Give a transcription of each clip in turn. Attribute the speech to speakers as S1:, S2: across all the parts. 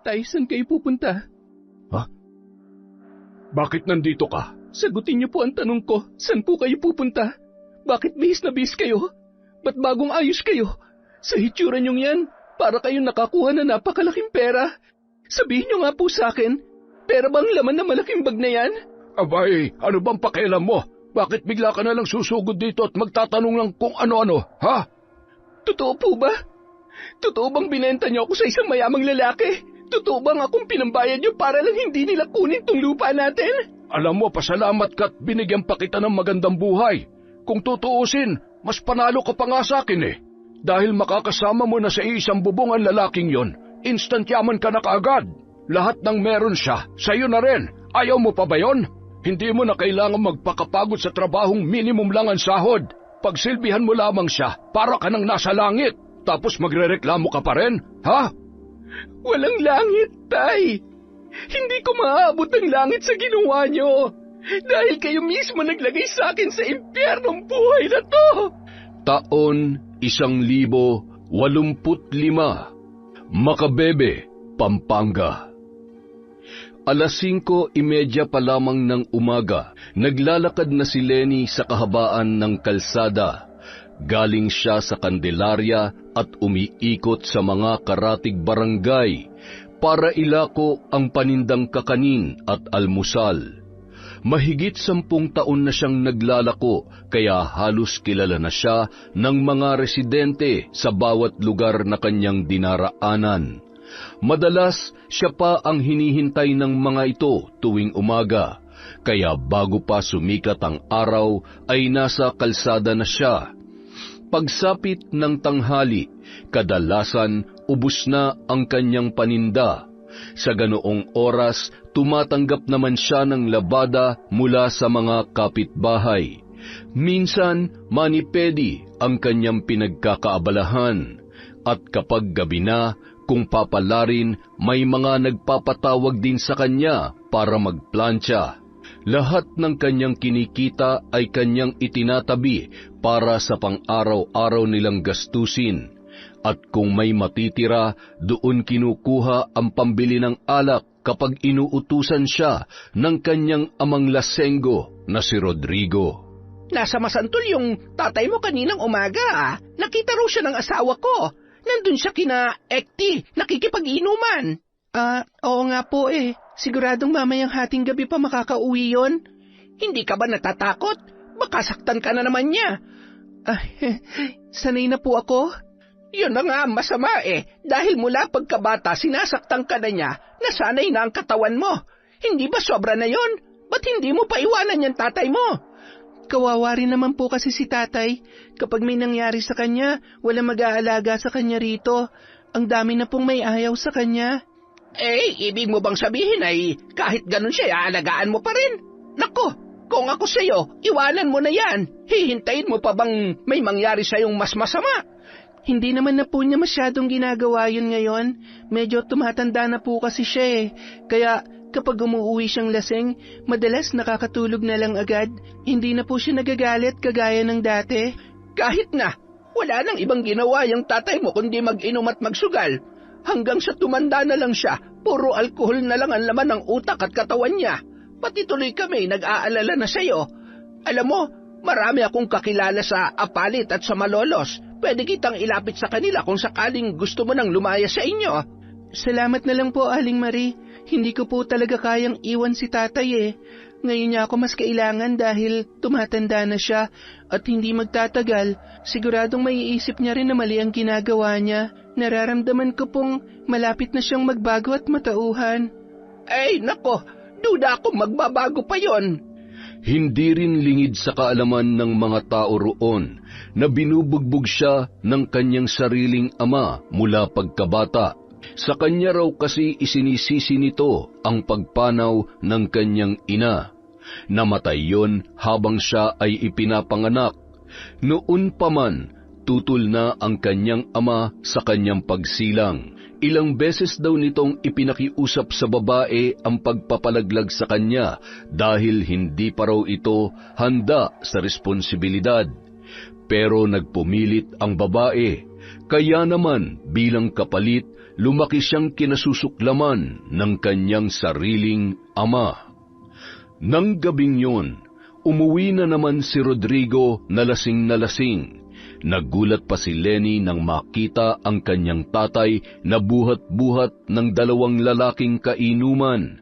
S1: Tay, saan kayo pupunta?
S2: Ha? Bakit nandito ka?
S1: Sagutin niyo po ang tanong ko. Saan po kayo pupunta? Bakit bihis na bihis kayo? Ba't bagong ayos kayo? Sa hitsura niyong yan, para kayong nakakuha na napakalaking pera. Sabihin niyo nga po sa akin, pera bang laman na malaking bag na yan?
S2: Abay, ano bang pakialam mo? Bakit bigla ka na lang susugod dito at magtatanong lang kung ano-ano, ha?
S1: Totoo po ba? Totoo bang binenta niyo ako sa isang mayamang lalaki? Totoo bang akong pinambayad niyo para lang hindi nila kunin tong lupa natin?
S2: Alam mo, pasalamat ka't binigyan pa kita ng magandang buhay. Kung tutuusin, mas panalo ka pa nga sa akin eh. Dahil makakasama mo na sa isang bubong ang lalaking yon, instant yaman ka na kaagad. Lahat ng meron siya, sa'yo na rin. Ayaw mo pa ba yon? Hindi mo na kailangan magpakapagod sa trabahong minimum lang ang sahod. Pagsilbihan mo lamang siya, para ka nang nasa langit. Tapos magrereklamo ka pa rin, ha?
S1: Walang langit, Tay. Hindi ko maaabot ang langit sa ginawa niyo. Dahil kayo mismo naglagay sa akin sa impyernong buhay na to.
S2: Taon 1,085, Makabebe, Pampanga. Alas 5:30 pa lamang ng umaga, naglalakad na si Lenny sa kahabaan ng kalsada. Galing siya sa Candelaria at umiikot sa mga karatig barangay para ilako ang panindang kakanin at almusal. Mahigit 10 taon na siyang naglalako, kaya halos kilala na siya ng mga residente sa bawat lugar na kanyang dinaraanan. Madalas siya pa ang hinihintay ng mga ito tuwing umaga, kaya bago pa sumikat ang araw ay nasa kalsada na siya. Pagsapit ng tanghali, kadalasan ubos na ang kanyang paninda. Sa ganoong oras, tumatanggap naman siya ng labada mula sa mga kapitbahay. Minsan, manipedi ang kanyang pinagkakaabalahan. At kapag gabi na, kung papalarin, may mga nagpapatawag din sa kanya para magplantsa. Lahat ng kanyang kinikita ay kanyang itinatabi para sa pang-araw-araw nilang gastusin. At kung may matitira, doon kinukuha ang pambili ng alak kapag inuutusan siya ng kanyang amang lasenggo na si Rodrigo.
S1: Nasa Masantol yung tatay mo kaninang umaga, ah. Nakita raw siya ng asawa ko. Nandun siya kina Ekti, nakikipag-inuman. Oo nga po eh. Siguradong mamayang hating gabi pa makakauwi yon. Hindi ka ba natatakot? Baka saktan ka na naman niya. Sanay na po ako. Yun na nga ang masama eh. Dahil mula pagkabata sinasaktan ka na niya, nasanay na ang katawan mo. Hindi ba sobra na yon? Ba't hindi mo pa iwanan yung tatay mo? Kawawa rin naman po kasi si tatay. Kapag may nangyari sa kanya, wala mag-aalaga sa kanya rito. Ang dami na pong may ayaw sa kanya. Ibig mo bang sabihin ay kahit ganun siya, aalagaan mo pa rin? Nako, kung ako sa'yo, iwanan mo na yan. Hihintayin mo pa bang may mangyari sa'yong mas masama? Hindi naman na po niya masyadong ginagawa yun ngayon. Medyo tumatanda na po kasi siya eh. Kaya kapag umuwi siyang lasing, madalas nakakatulog na lang agad. Hindi na po siya nagagalit kagaya ng dati. Kahit na, wala nang ibang ginawa yung tatay mo kundi mag-inom at magsugal. Hanggang sa tumanda na lang siya, puro alkohol na lang ang laman ng utak at katawan niya. Pati tuloy kami nag-aalala na sa'yo. Alam mo, marami akong kakilala sa Apalit at sa Malolos. Pwede kitang ilapit sa kanila kung sakaling gusto mo nang lumaya sa inyo. Salamat na lang po, Aling Marie. Hindi ko po talaga kayang iwan si tatay eh. Ngayon niya ako mas kailangan dahil tumatanda na siya at hindi magtatagal. Siguradong maiisip niya rin na mali ang ginagawa niya. Nararamdaman ko pong malapit na siyang magbago at matauhan. Nako, duda akong magbabago pa yon.
S2: Hindi rin lingid sa kaalaman ng mga tao roon na binubugbog siya ng kanyang sariling ama mula pagkabata. Sa kanya raw kasi isinisisi nito ang pagpanaw ng kanyang ina. Namatay yon habang siya ay ipinapanganak. Noon pa man, tutol na ang kanyang ama sa kanyang pagsilang. Ilang beses daw nitong ipinakiusap sa babae ang pagpapalaglag sa kanya dahil hindi pa raw ito handa sa responsibilidad. Pero nagpumilit ang babae Kaya naman bilang kapalit, lumaki siyang kinasusuklaman ng kanyang sariling ama. Nang gabing yun, umuwi na naman si Rodrigo na lasing. Nagulat pa si Lenny nang makita ang kanyang tatay na buhat-buhat ng 2 lalaking kainuman.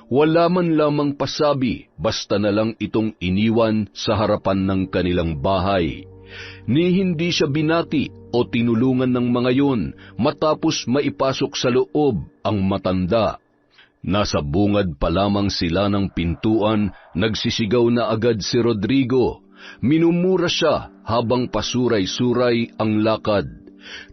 S2: Wala man lamang pasabi, basta na lang itong iniwan sa harapan ng kanilang bahay. Ni hindi siya binati o tinulungan ng mga yun matapos maipasok sa loob ang matanda. Nasa bungad pa lamang sila ng pintuan, nagsisigaw na agad si Rodrigo. Minumura siya habang pasuray-suray ang lakad.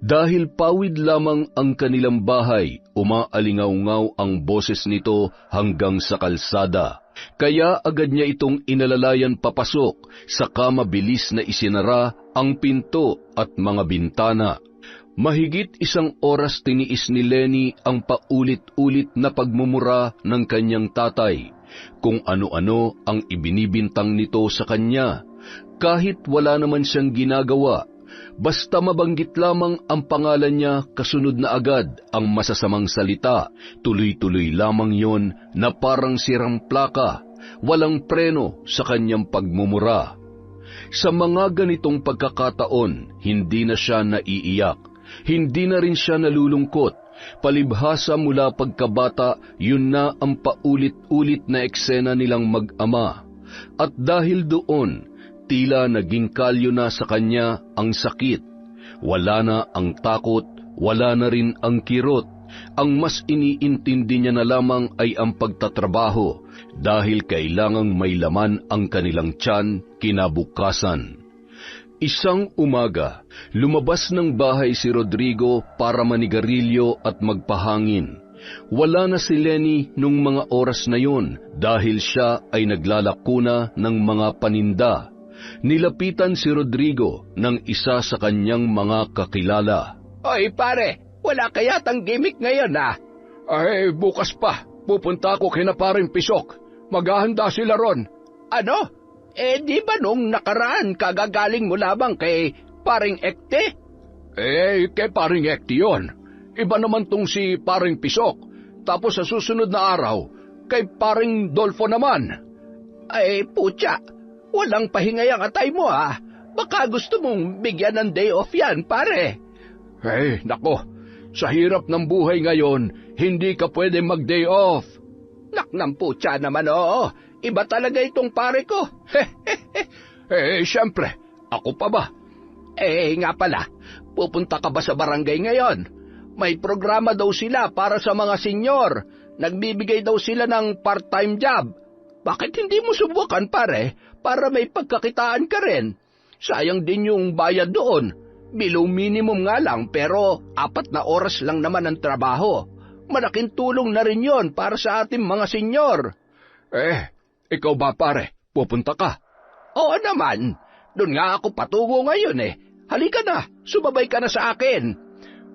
S2: Dahil pawid lamang ang kanilang bahay, umaalingaw-ngaw ang boses nito hanggang sa kalsada. Kaya agad niya itong inalalayan papasok, saka mabilis na isinara ang pinto at mga bintana. Mahigit 1 oras tiniis ni Lenny ang paulit-ulit na pagmumura ng kanyang tatay, kung ano-ano ang ibinibintang nito sa kanya, kahit wala naman siyang ginagawa. Basta mabanggit lamang ang pangalan niya, kasunod na agad ang masasamang salita. Tuloy-tuloy lamang yon na parang sirang plaka, walang preno sa kanyang pagmumura. Sa mga ganitong pagkakataon, hindi na siya naiiyak, hindi na rin siya nalulungkot. Palibhasa mula pagkabata, yun na ang paulit-ulit na eksena nilang mag-ama. At dahil doon, tila naging kalyo na sa kanya ang sakit. Wala na ang takot, wala na rin ang kirot. Ang mas iniintindi niya na lamang ay ang pagtatrabaho, dahil kailangang may laman ang kanilang tiyan kinabukasan. Isang umaga, lumabas ng bahay si Rodrigo para manigarilyo at magpahangin. Wala na si Lenny nung mga oras na yun, dahil siya ay naglalakuna ng mga paninda. Nilapitan si Rodrigo ng isa sa kanyang mga kakilala.
S1: Oy pare, wala kaya tang gimmick ngayon ah?
S3: Ay, bukas pa. Pupunta ako kina Paring Pisok. Maghahanda sila ron.
S1: Ano? Di ba nung nakaraan kagagaling mo lamang kay Paring Ekte?
S3: Kay Paring Ekte yun. Iba naman tong si Paring Pisok. Tapos sa susunod na araw, kay Paring Dolfo naman.
S1: Ay, putya. Walang pahingay ang atay mo ah. Baka gusto mong bigyan ng day off yan, pare.
S3: Nako. Sa hirap ng buhay ngayon, hindi ka pwede mag-day off.
S1: Naknang putya naman oo. Iba talaga itong pare ko.
S3: Siyempre. Ako pa ba?
S1: Nga pala. Pupunta ka ba sa barangay ngayon? May programa daw sila para sa mga senyor. Nagbibigay daw sila ng part-time job. Bakit hindi mo subukan, pare, para may pagkakitaan ka rin? Sayang din yung bayad doon. Below minimum nga lang, pero 4 na oras lang naman ang trabaho. Malaking tulong na rin yon para sa ating mga senyor.
S3: Ikaw ba, pare? Pupunta ka?
S1: Oo naman. Doon nga ako patungo ngayon eh. Halika na, sumabay ka na sa akin.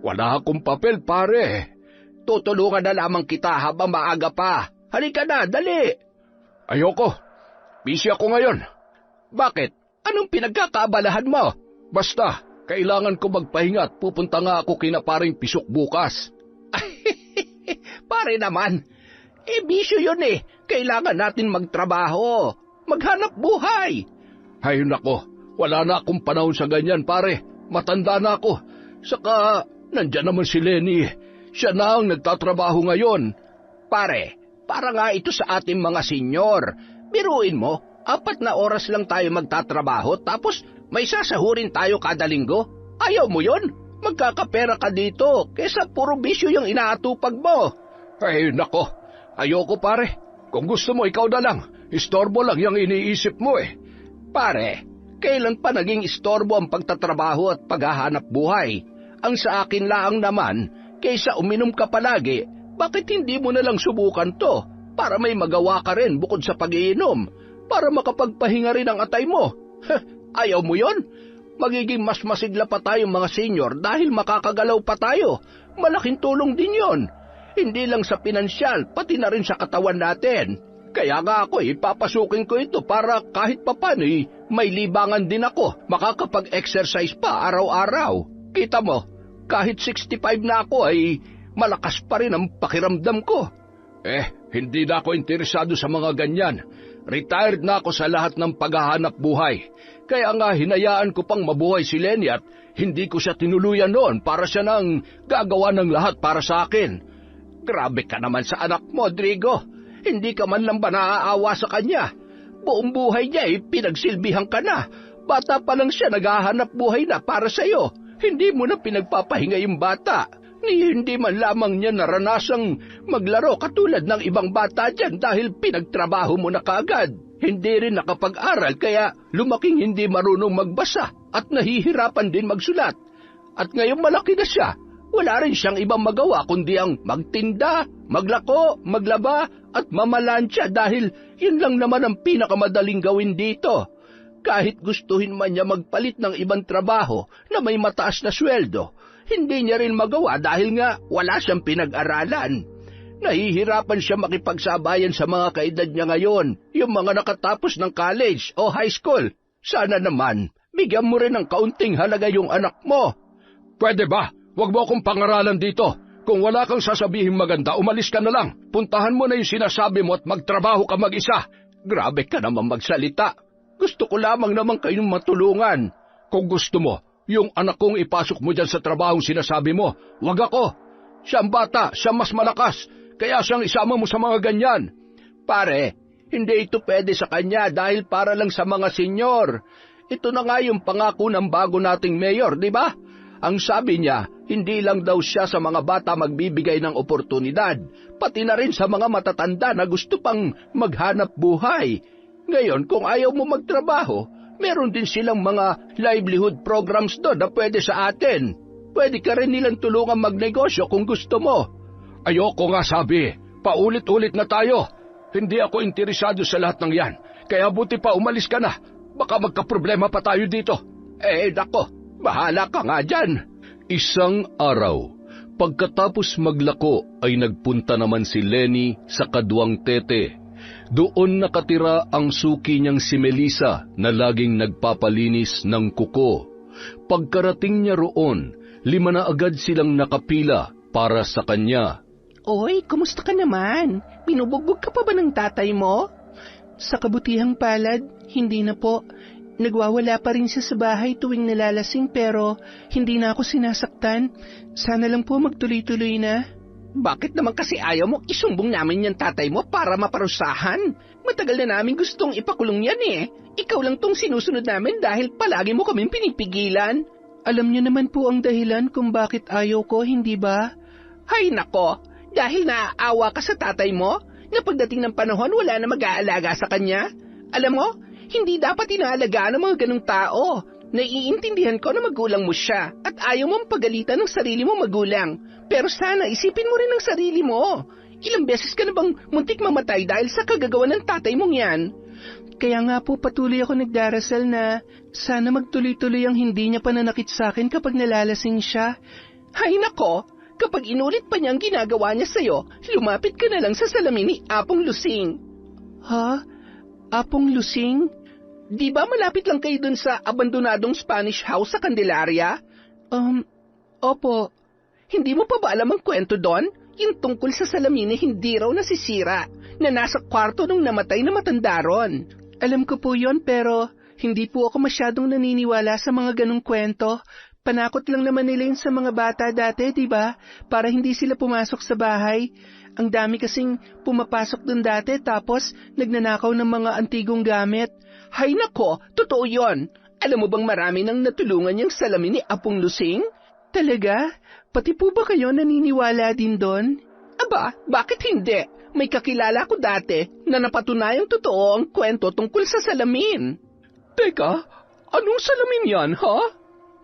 S3: Wala akong papel, pare.
S1: Tutulungan na lamang kita habang maaga pa. Halika na, dali.
S3: Ayoko. Busy ako ngayon.
S1: Bakit? Anong pinagkakaabalahan mo?
S3: Basta, kailangan ko magpahinga at pupunta nga ako kina Paring Pisok bukas.
S1: Pare naman, bisyo yun eh. Kailangan natin magtrabaho, maghanap buhay.
S3: Ay nako, wala na akong panahon sa ganyan, pare. Matanda na ako. Saka, nandyan naman si Lenny. Siya na ang nagtatrabaho ngayon.
S1: Pare, para nga ito sa ating mga senyor. Biruin mo, 4 na oras lang tayo magtatrabaho tapos may sasahurin tayo kada linggo. Ayaw mo yon? Magkakapera ka dito kesa puro bisyo yung inaatupag mo.
S3: Ay nako, ayoko pare. Kung gusto mo ikaw na lang, istorbo lang yung iniisip mo eh.
S1: Pare, kailan pa naging istorbo ang pagtatrabaho at paghahanap buhay? Ang sa akin laang naman, kaysa uminom ka palagi, bakit hindi mo na lang subukan to para may magawa ka rin bukod sa pag-iinom, para makapagpahinga rin ang atay mo? Ayaw mo yon? Magiging mas masigla pa tayong mga senior dahil makakagalaw pa tayo. Malaking tulong din yon. Hindi lang sa pinansyal, pati na rin sa katawan natin. Kaya nga ako ipapasukin ko ito para kahit papano may libangan din ako, makakapag-exercise pa araw-araw.
S3: Kita mo, kahit 65 na ako ay malakas pa rin ang pakiramdam ko. Hindi na ako interesado sa mga ganyan. Retired na ako sa lahat ng paghahanap buhay. Kaya nga hinayaan ko pang mabuhay si Lenny at hindi ko siya tinuluyan noon para siya nang gagawa ng lahat para sa akin. Grabe ka naman sa anak mo, Drigo. Hindi ka man lang ba naaawa sa kanya? Buong buhay niya pinagsilbihan ka na. Bata pa lang siya naghahanap buhay na para sa'yo. Hindi mo na pinagpapahinga yung bata. Hindi man lamang niya naranasang maglaro katulad ng ibang bata dyan dahil pinagtrabaho mo na kaagad. Hindi rin nakapag-aral kaya lumaking hindi marunong magbasa at nahihirapan din magsulat. At ngayong malaki na siya, wala rin siyang ibang magawa kundi ang magtinda, maglako, maglaba at mamalansya dahil yun lang naman ang pinakamadaling gawin dito. Kahit gustuhin man niya magpalit ng ibang trabaho na may mataas na sweldo, hindi niya rin magawa dahil nga wala siyang pinag-aralan. Nahihirapan siya makipagsabayan sa mga kaedad niya ngayon, yung mga nakatapos ng college o high school. Sana naman, bigyan mo rin ng kaunting halaga yung anak mo.
S2: Pwede ba? Huwag mo akong pangaralan dito. Kung wala kang sasabihin maganda, umalis ka na lang. Puntahan mo na yung sinasabi mo at magtrabaho ka mag-isa.
S3: Grabe ka naman magsalita. Gusto ko lamang naman kayong matulungan.
S2: Kung gusto mo, yung anak kong ipasok mo dyan sa trabahong sinasabi mo, wag ako. Siyang bata, siya mas malakas, kaya siyang isama mo sa mga ganyan.
S3: Pare, hindi ito pwede sa kanya dahil para lang sa mga senyor. Ito na nga yung pangako ng bago nating mayor, di ba? Ang sabi niya, hindi lang daw siya sa mga bata magbibigay ng oportunidad, pati na rin sa mga matatanda na gusto pang maghanap buhay. Ngayon, kung ayaw mo magtrabaho, meron din silang mga livelihood programs doon na pwede sa atin. Pwede ka rin nilang tulungan magnegosyo kung gusto mo.
S2: Ayoko nga sabi, paulit-ulit na tayo. Hindi ako interesado sa lahat ng yan, kaya buti pa umalis ka na. Baka magkaproblema pa tayo dito.
S3: Nako, bahala ka nga dyan.
S2: Isang araw, pagkatapos maglako ay nagpunta naman si Lenny sa Kaduang Tete. Doon nakatira ang suki niyang si Melissa na laging nagpapalinis ng kuko. Pagkarating niya roon, 5 na agad silang nakapila para sa kanya.
S1: Oy, kumusta ka naman? Binubugbog ka pa ba ng tatay mo? Sa kabutihang palad, hindi na po. Nagwawala pa rin siya sa bahay tuwing nalalasing pero hindi na ako sinasaktan. Sana lang po magtuloy-tuloy na.
S3: Bakit naman kasi ayaw mo isumbong namin yung tatay mo para maparusahan? Matagal na namin gustong ipakulong yan Ikaw lang tong sinusunod namin dahil palagi mo kaming pinipigilan.
S1: Alam niyo naman po ang dahilan kung bakit ayaw ko, hindi ba?
S3: Hay nako, dahil naaawa ka sa tatay mo, na pagdating ng panahon wala na mag-aalaga sa kanya. Alam mo, hindi dapat inaalagaan ng mga ganong tao. Naiintindihan ko na magulang mo siya at ayaw mong pagalitan ng sarili mo magulang. Pero sana isipin mo rin ang sarili mo. Ilang beses ka na bang muntik mamatay dahil sa kagagawa ng tatay mong yan?
S1: Kaya nga po patuloy ako nagdarasal na sana magtuloy-tuloy ang hindi niya pananakit sa akin kapag nalalasing siya.
S3: Hay nako, kapag inulit pa niya ang ginagawa niya sa'yo, lumapit ka na lang sa salamin ni Apong Lusing.
S1: Ha? Apong Lusing?
S3: Di ba malapit lang kayo dun sa abandonadong Spanish house sa Candelaria?
S1: Opo.
S3: Hindi mo pa ba alam ang kwento doon? Yung tungkol sa salamin na hindi raw nasisira, na nasa kwarto nung namatay na matanda ron.
S1: Alam ko po yon pero hindi po ako masyadong naniniwala sa mga ganong kwento. Panakot lang naman nila yun sa mga bata dati, di ba? Para hindi sila pumasok sa bahay. Ang dami kasing pumapasok dun dati tapos nagnanakaw ng mga antigong gamit.
S3: Hay nako, totoo yon. Alam mo bang marami nang natulungan yung salamin ni Apong Lusing?
S1: Talaga? Pati po ba kayo naniniwala din doon?
S3: Aba, bakit hindi? May kakilala ko dati na napatunayang totoo ang kwento tungkol sa salamin.
S2: Teka, anong salamin yan, ha?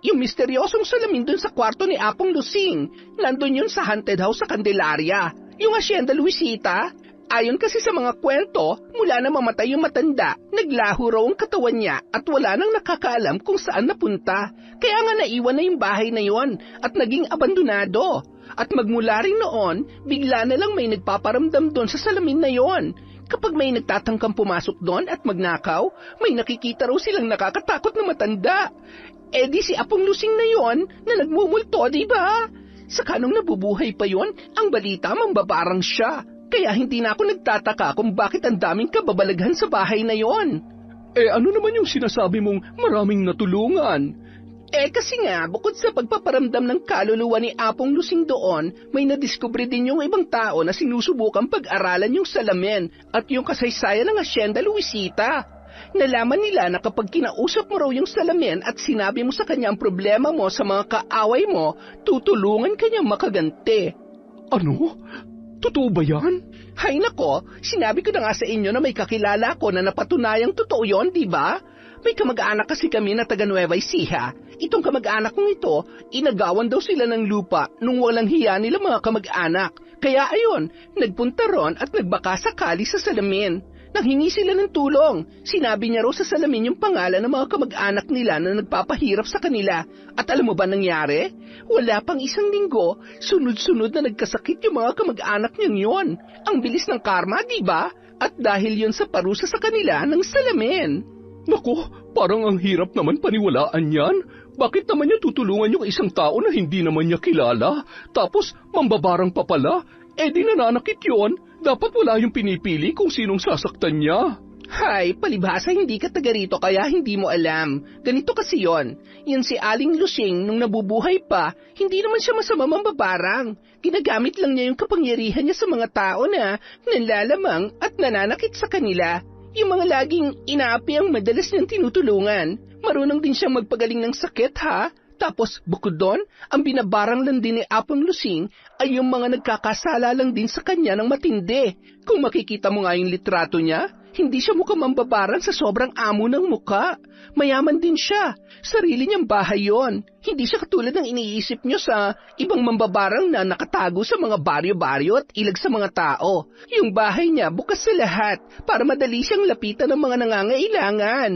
S3: Yung misteryosong salamin dun sa kwarto ni Apong Lusing. Nandun yun sa haunted house sa Candelaria. Yung Hacienda Luisita. Ayon kasi sa mga kwento, mula na mamatay yung matanda, naglaho raw ang katawan niya at wala nang nakakaalam kung saan napunta. Kaya nga naiwan na yung bahay na yon at naging abandonado. At magmula rin noon, bigla na lang may nagpaparamdam doon sa salamin na yon. Kapag may nagtatangkang pumasok doon at magnakaw, may nakikita raw silang nakakatakot na matanda.
S1: Eh di si Apong Lusing na yon na nagmumulto, di ba? Saka nung nabubuhay pa yon, ang balita mambabarang siya. Kaya hindi na ako nagtataka kung bakit ang daming kababalaghan sa bahay na yon.
S3: Eh ano naman yung sinasabi mong maraming natulungan?
S1: Eh kasi nga, bukod sa pagpaparamdam ng kaluluwa ni Apong Lusing doon, may nadiskubre din yung ibang tao na sinusubukang pag-aralan yung salamin at yung kasaysayan ng Hacienda Luisita. Nalaman nila na kapag kinausap mo raw yung salamin at sinabi mo sa kanya ang problema mo sa mga kaaway mo, tutulungan kanyang makaganti.
S3: Ano? Totoo ba yan?
S1: Hay nako, sinabi ko na nga sa inyo na may kakilala ko na napatunayang totoo yon, di ba? May kamag-anak kasi kami na taga Nueva Ecija. Itong kamag-anak kong ito, inagawan daw sila ng lupa nung walang hiya nila mga kamag-anak. Kaya ayon, nagpunta ron at nagbaka sakali sa salamin. Nanghingi sila ng tulong. Sinabi niya raw sa salamin yung pangalan ng mga kamag-anak nila na nagpapahirap sa kanila. At alam mo ba nangyari? Wala pang isang linggo, sunod-sunod na nagkasakit yung mga kamag-anak niyang yon. Ang bilis ng karma, di ba? At dahil yon sa parusa sa kanila ng salamin.
S3: Naku, parang ang hirap naman paniwalaan yan. Bakit naman niya tutulungan yung isang tao na hindi naman niya kilala? Tapos mambabarang pa pala? Eh di nananakit yun. Dapat wala yung pinipili kung sinong sasaktan niya.
S1: Hay, palibhasa hindi ka taga rito kaya hindi mo alam. Ganito kasi yon. Yan si Aling Lusing nung nabubuhay pa, hindi naman siya masama mambabarang. Ginagamit lang niya yung kapangyarihan niya sa mga tao na nalalamang at nananakit sa kanila. Yung mga laging inaapi ang madalas niyang tinutulungan. Marunong din siyang magpagaling ng sakit, ha? Tapos, bukod doon, ang binabarang lang din ni Apong Lusing ay yung mga nagkakasala lang din sa kanya ng matindi. Kung makikita mo nga yung litrato niya, hindi siya mukhang mambabarang sa sobrang amo ng muka. Mayaman din siya. Sarili niyang bahay yon. Hindi siya katulad ng iniisip niyo sa ibang mambabarang na nakatago sa mga baryo-baryo at ilag sa mga tao. Yung bahay niya bukas sa lahat para madali siyang lapitan ng mga nangangailangan.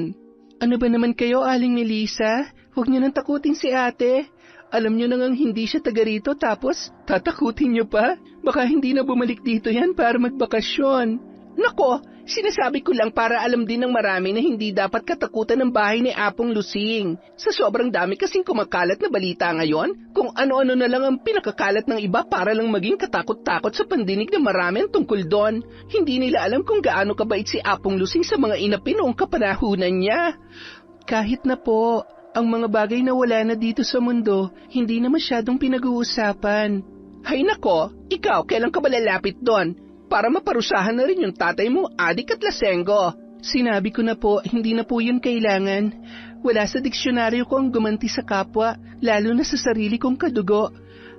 S1: Ano ba naman kayo, Aling Melissa? Huwag niyo nang takutin si ate. Alam niyo nang hindi siya taga rito tapos tatakutin niyo pa? Baka hindi na bumalik dito yan para magbakasyon. Nako, sinasabi ko lang para alam din ng marami na hindi dapat katakutan ng bahay ni Apong Lusing. Sa sobrang dami kasing kumakalat na balita ngayon, kung ano-ano na lang ang pinakakalat ng iba para lang maging katakot-takot sa pandinig ng marami tungkol doon. Hindi nila alam kung gaano kabait si Apong Lusing sa mga inapi noong kapanahunan niya. Kahit na po, ang mga bagay na wala na dito sa mundo, hindi na masyadong pinag-uusapan. Hay nako, ikaw kailan ka ba lalapit doon? Para maparusahan na rin yung tatay mong adik at lasenggo. Sinabi ko na po, hindi na po yun kailangan. Wala sa diksyonaryo ko ang gumanti sa kapwa, lalo na sa sarili kong kadugo.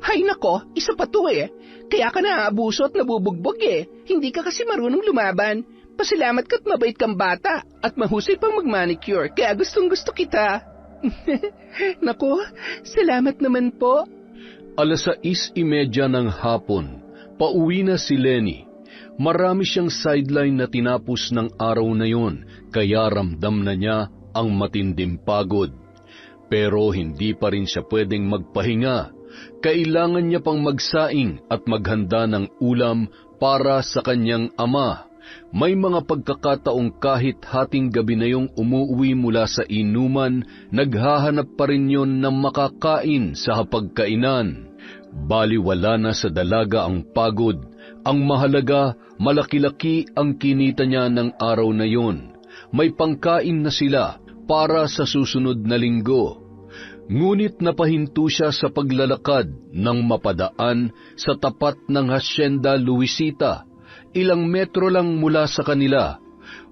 S1: Hay nako, isa pa to eh. Kaya ka naaabuso at nabubugbog eh. Hindi ka kasi marunong lumaban. Pasalamat ka't mabait kang bata at mahusay pang magmanicure, kaya gustong-gusto kita. Nako, salamat naman po.
S2: 6:30 ng hapon, pauwi na si Lenny. Marami siyang sideline na tinapos ng araw na yon, kaya ramdam na niya ang matinding pagod. Pero hindi pa rin siya pwedeng magpahinga. Kailangan niya pang magsaing at maghanda ng ulam para sa kanyang ama. May mga pagkakataong kahit hating gabi na yung umuwi mula sa inuman, naghahanap pa rin yon ng makakain sa hapagkainan. Baliwala na sa dalaga ang pagod. Ang mahalaga, malaki-laki ang kinita niya ng araw na yon. May pangkain na sila para sa susunod na linggo. Ngunit napahinto siya sa paglalakad nang mapadaan sa tapat ng Hacienda Luisita. Ilang metro lang mula sa kanila.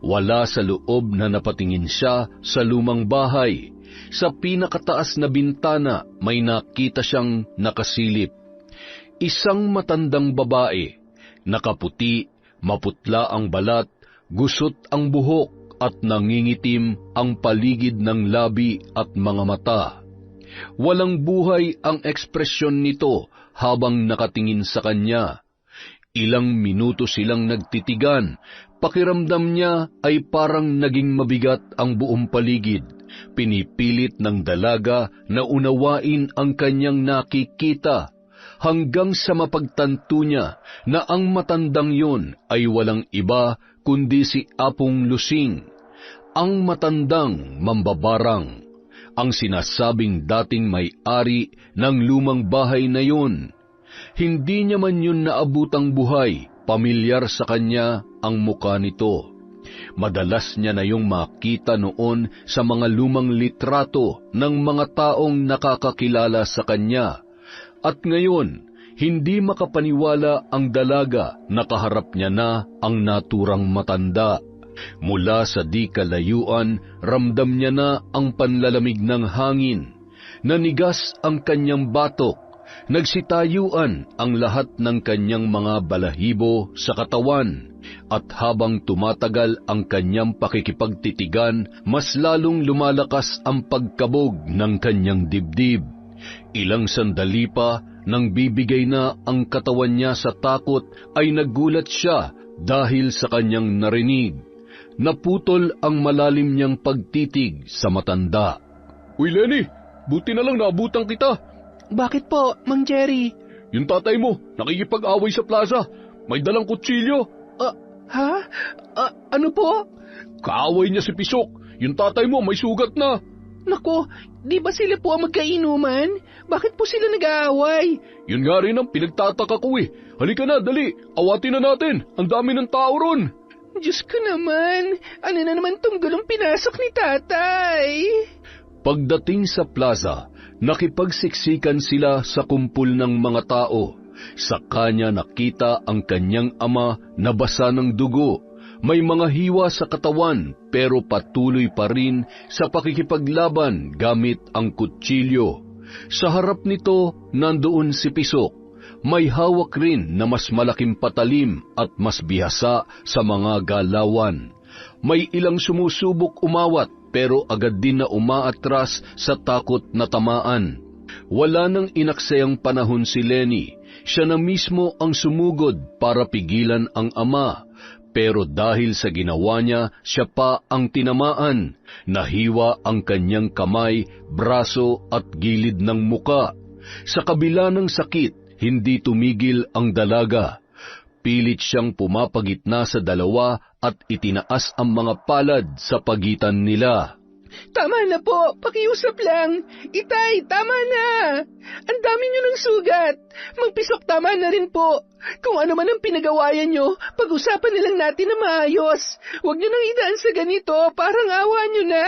S2: Wala sa loob na napatingin siya sa lumang bahay. Sa pinakataas na bintana may nakita siyang nakasilip. Isang matandang babae. Nakaputi, maputla ang balat, gusot ang buhok at nangingitim ang paligid ng labi at mga mata. Walang buhay ang ekspresyon nito habang nakatingin sa kanya. Ilang minuto silang nagtitigan. Pakiramdam niya ay parang naging mabigat ang buong paligid. Pinipilit ng dalaga na unawain ang kanyang nakikita. Hanggang sa mapagtanto niya na ang matandang yon ay walang iba kundi si Apong Lusing, ang matandang mambabarang. ang sinasabing dating may-ari ng lumang bahay na yun. Hindi niya man yun naabutang buhay, pamilyar sa kanya ang muka nito. Madalas niya na yung makita noon sa mga lumang litrato ng mga taong nakakakilala sa kanya. At ngayon, hindi makapaniwala ang dalaga na kaharap niya na ang naturang matanda. Mula sa di kalayuan, ramdam niya na ang panlalamig ng hangin. Nanigas ang kanyang batok. Nagsitayuan ang lahat ng kanyang mga balahibo sa katawan. At habang tumatagal ang kanyang pakikipagtitigan, mas lalong lumalakas ang pagkabog ng kanyang dibdib. Ilang sandali pa, nang bibigay na ang katawan niya sa takot, ay nagulat siya dahil sa kanyang narinig. Naputol ang malalim niyang pagtitig sa matanda.
S3: Uy, Lenny, buti na lang naabutan kita.
S1: Bakit po, Mang Jerry?
S3: Yung tatay mo, nakikipag-away sa plaza. May dalang kutsilyo.
S1: Ano po?
S3: Kaaway niya si Pisok. Yung tatay mo may sugat na.
S1: Nako, di ba sila po ang magkainuman? Bakit po sila nag-aaway?
S3: Yun nga rin ang pinagtataka ko eh. Halika na, dali. Awatin na natin. Ang dami ng tao ron.
S1: Diyos ko naman, ano na naman tong gulong pinasok ni tatay?
S2: Pagdating sa plaza, nakipagsiksikan sila sa kumpul ng mga tao. Sa kanya nakita ang kanyang ama na basa ng dugo. May mga hiwa sa katawan pero patuloy pa rin sa pakikipaglaban gamit ang kutsilyo. Sa harap nito, nandoon si Pisok. May hawak rin na mas malaking patalim at mas bihasa sa mga galawan. May ilang sumusubok umawat pero agad din na umaatras sa takot na tamaan. Wala nang inaksayang panahon si Lenny. Siya na mismo ang sumugod para pigilan ang ama. Pero dahil sa ginawa niya, siya pa ang tinamaan. Nahiwa ang kanyang kamay, braso at gilid ng muka. Sa kabila ng sakit, hindi tumigil ang dalaga. Pilit siyang pumapagitna sa dalawa at itinaas ang mga palad sa pagitan nila.
S1: Tama na po, pakiusap lang. Itay, tama na. Ang dami niyo ng sugat. Mang Pisok, tama na rin po. Kung ano man ang pinagawayan niyo, pag-usapan nilang natin na maayos. Huwag niyo nang idaan sa ganito, parang awa niyo na.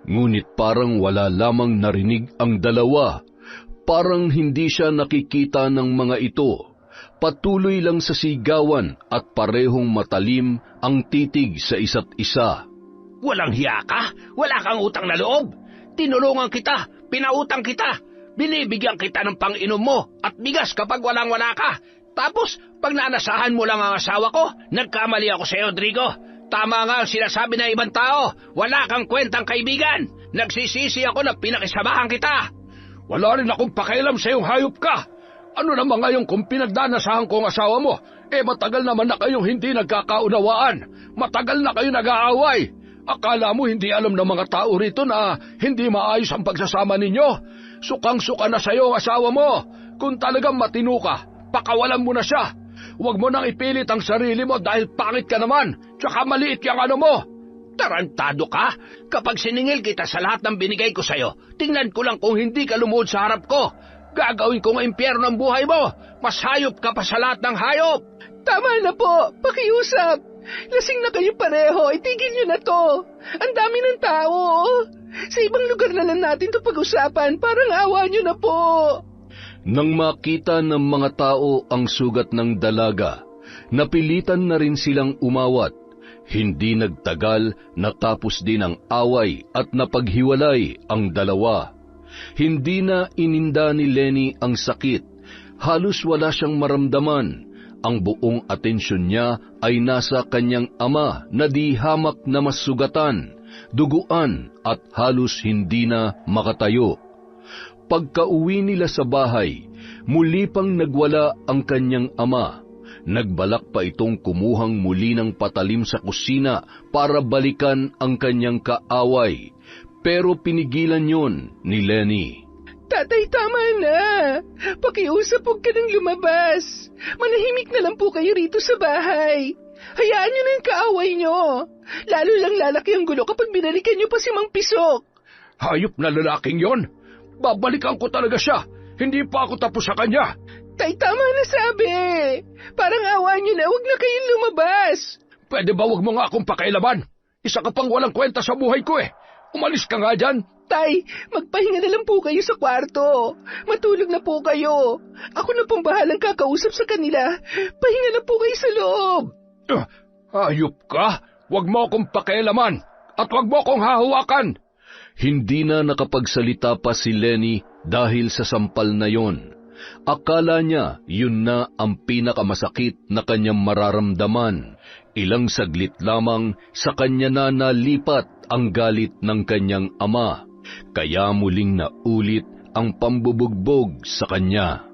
S2: Ngunit parang wala lamang narinig ang dalawa. Parang hindi siya nakikita ng mga ito. Patuloy lang sa sigawan at parehong matalim ang titig sa isa't isa.
S3: Walang hiya ka? Wala kang utang na loob? Tinulungan kita, pinautang kita, binibigyan kita ng pang-inom mo at bigas kapag walang-wala ka. Tapos, pag naanasahan mo lang ang asawa ko, nagkamali ako sa iyo, Rodrigo. Tama nga ang sinasabi ng ibang tao, wala kang kwentang kaibigan. Nagsisisi ako na pinakisamahan kita. Wala rin akong pakialam sa iyong hayop ka. Ano naman ngayon kung pinagdanasahan ko ang asawa mo? Matagal naman na kayong hindi nagkakaunawaan. Matagal na kayo nag-aaway. Akala mo hindi alam ng mga tao rito na hindi maayos ang pagsasama ninyo? Sukang-suka na sa iyo ang asawa mo. Kung talagang matino ka, pakawalan mo na siya. Huwag mo nang ipilit ang sarili mo dahil pangit ka naman. Tsaka maliit yung ano mo. Tarantado ka? Kapag siningil kita sa lahat ng binigay ko sa'yo, tingnan ko lang kung hindi ka lumuhod sa harap ko. Gagawin ko ng impyerno ang buhay mo. Mas hayop ka pa sa lahat ng hayop.
S1: Tama na po, pakiusap. Lasing na kayo pareho, itigil nyo na to. Ang dami ng tao. Sa ibang lugar na lang natin to pag-usapan, parang awa nyo na po.
S2: Nang makita ng mga tao ang sugat ng dalaga, napilitan na rin silang umawat. Hindi nagtagal, natapos din ang away at napaghiwalay ang dalawa. Hindi na ininda ni Lenny ang sakit. Halos wala siyang maramdaman. Ang buong atensyon niya ay nasa kanyang ama na di hamak na masugatan, duguan at halos hindi na makatayo. Pagka-uwi nila sa bahay, muli pang nagwala ang kanyang ama. Nagbalak pa itong kumuhang muli ng patalim sa kusina para balikan ang kanyang kaaway. Pero pinigilan yon ni Lenny.
S1: Tatay, tama na. Pakiusap, huwag ka nang lumabas. Manahimik na lang po kayo rito sa bahay. Hayaan nyo na yung kaaway nyo. Lalo lang lalaki ang gulo kapag binalikan nyo pa si Mang Pisok.
S3: Hayop na lalaking yon. Babalikan ko talaga siya. Hindi pa ako tapos sa kanya.
S1: Tay, tama na sabi. Parang awa niyo na, huwag na kayong lumabas.
S3: Pwede ba wag mo nga akong pakialaman? Isa ka pang walang kwenta sa buhay ko eh. Umalis ka nga dyan.
S1: Tay, magpahinga na lang po kayo sa kwarto. Matulog na po kayo. Ako na pong bahalang kakausap sa kanila. Pahinga na po kayo sa loob.
S3: Hayop ka. Wag mo akong pakialaman. At wag mo akong hahawakan.
S2: Hindi na nakapagsalita pa si Lenny dahil sa sampal na yon. Akala niya yun na ang pinakamasakit na kanyang mararamdaman. Ilang saglit lamang sa kanya na nalipat ang galit ng kanyang ama, kaya muling naulit ang pambubugbog sa kanya.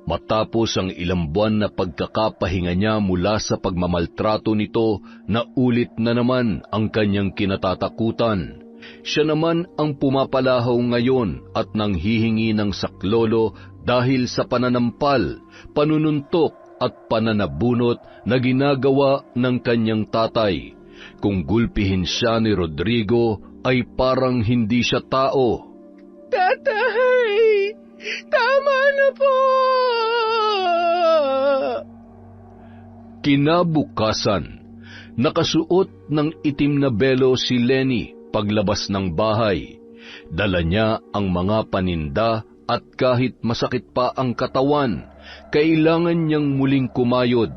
S2: Matapos ang ilang buwan na pagkakapahinga niya mula sa pagmamaltrato nito, naulit na naman ang kanyang kinatatakutan. Siya naman ang pumapalahaw ngayon at nanghihingi ng saklolo dahil sa pananampal, panununtok at pananabunot na ginagawa ng kanyang tatay. Kung gulpihin siya ni Rodrigo ay parang hindi siya tao.
S1: Tatay, tama na po!
S2: Kinabukasan, nakasuot ng itim na belo si Lenny paglabas ng bahay. Dala niya ang mga paninda at kahit masakit pa ang katawan, kailangan niyang muling kumayod.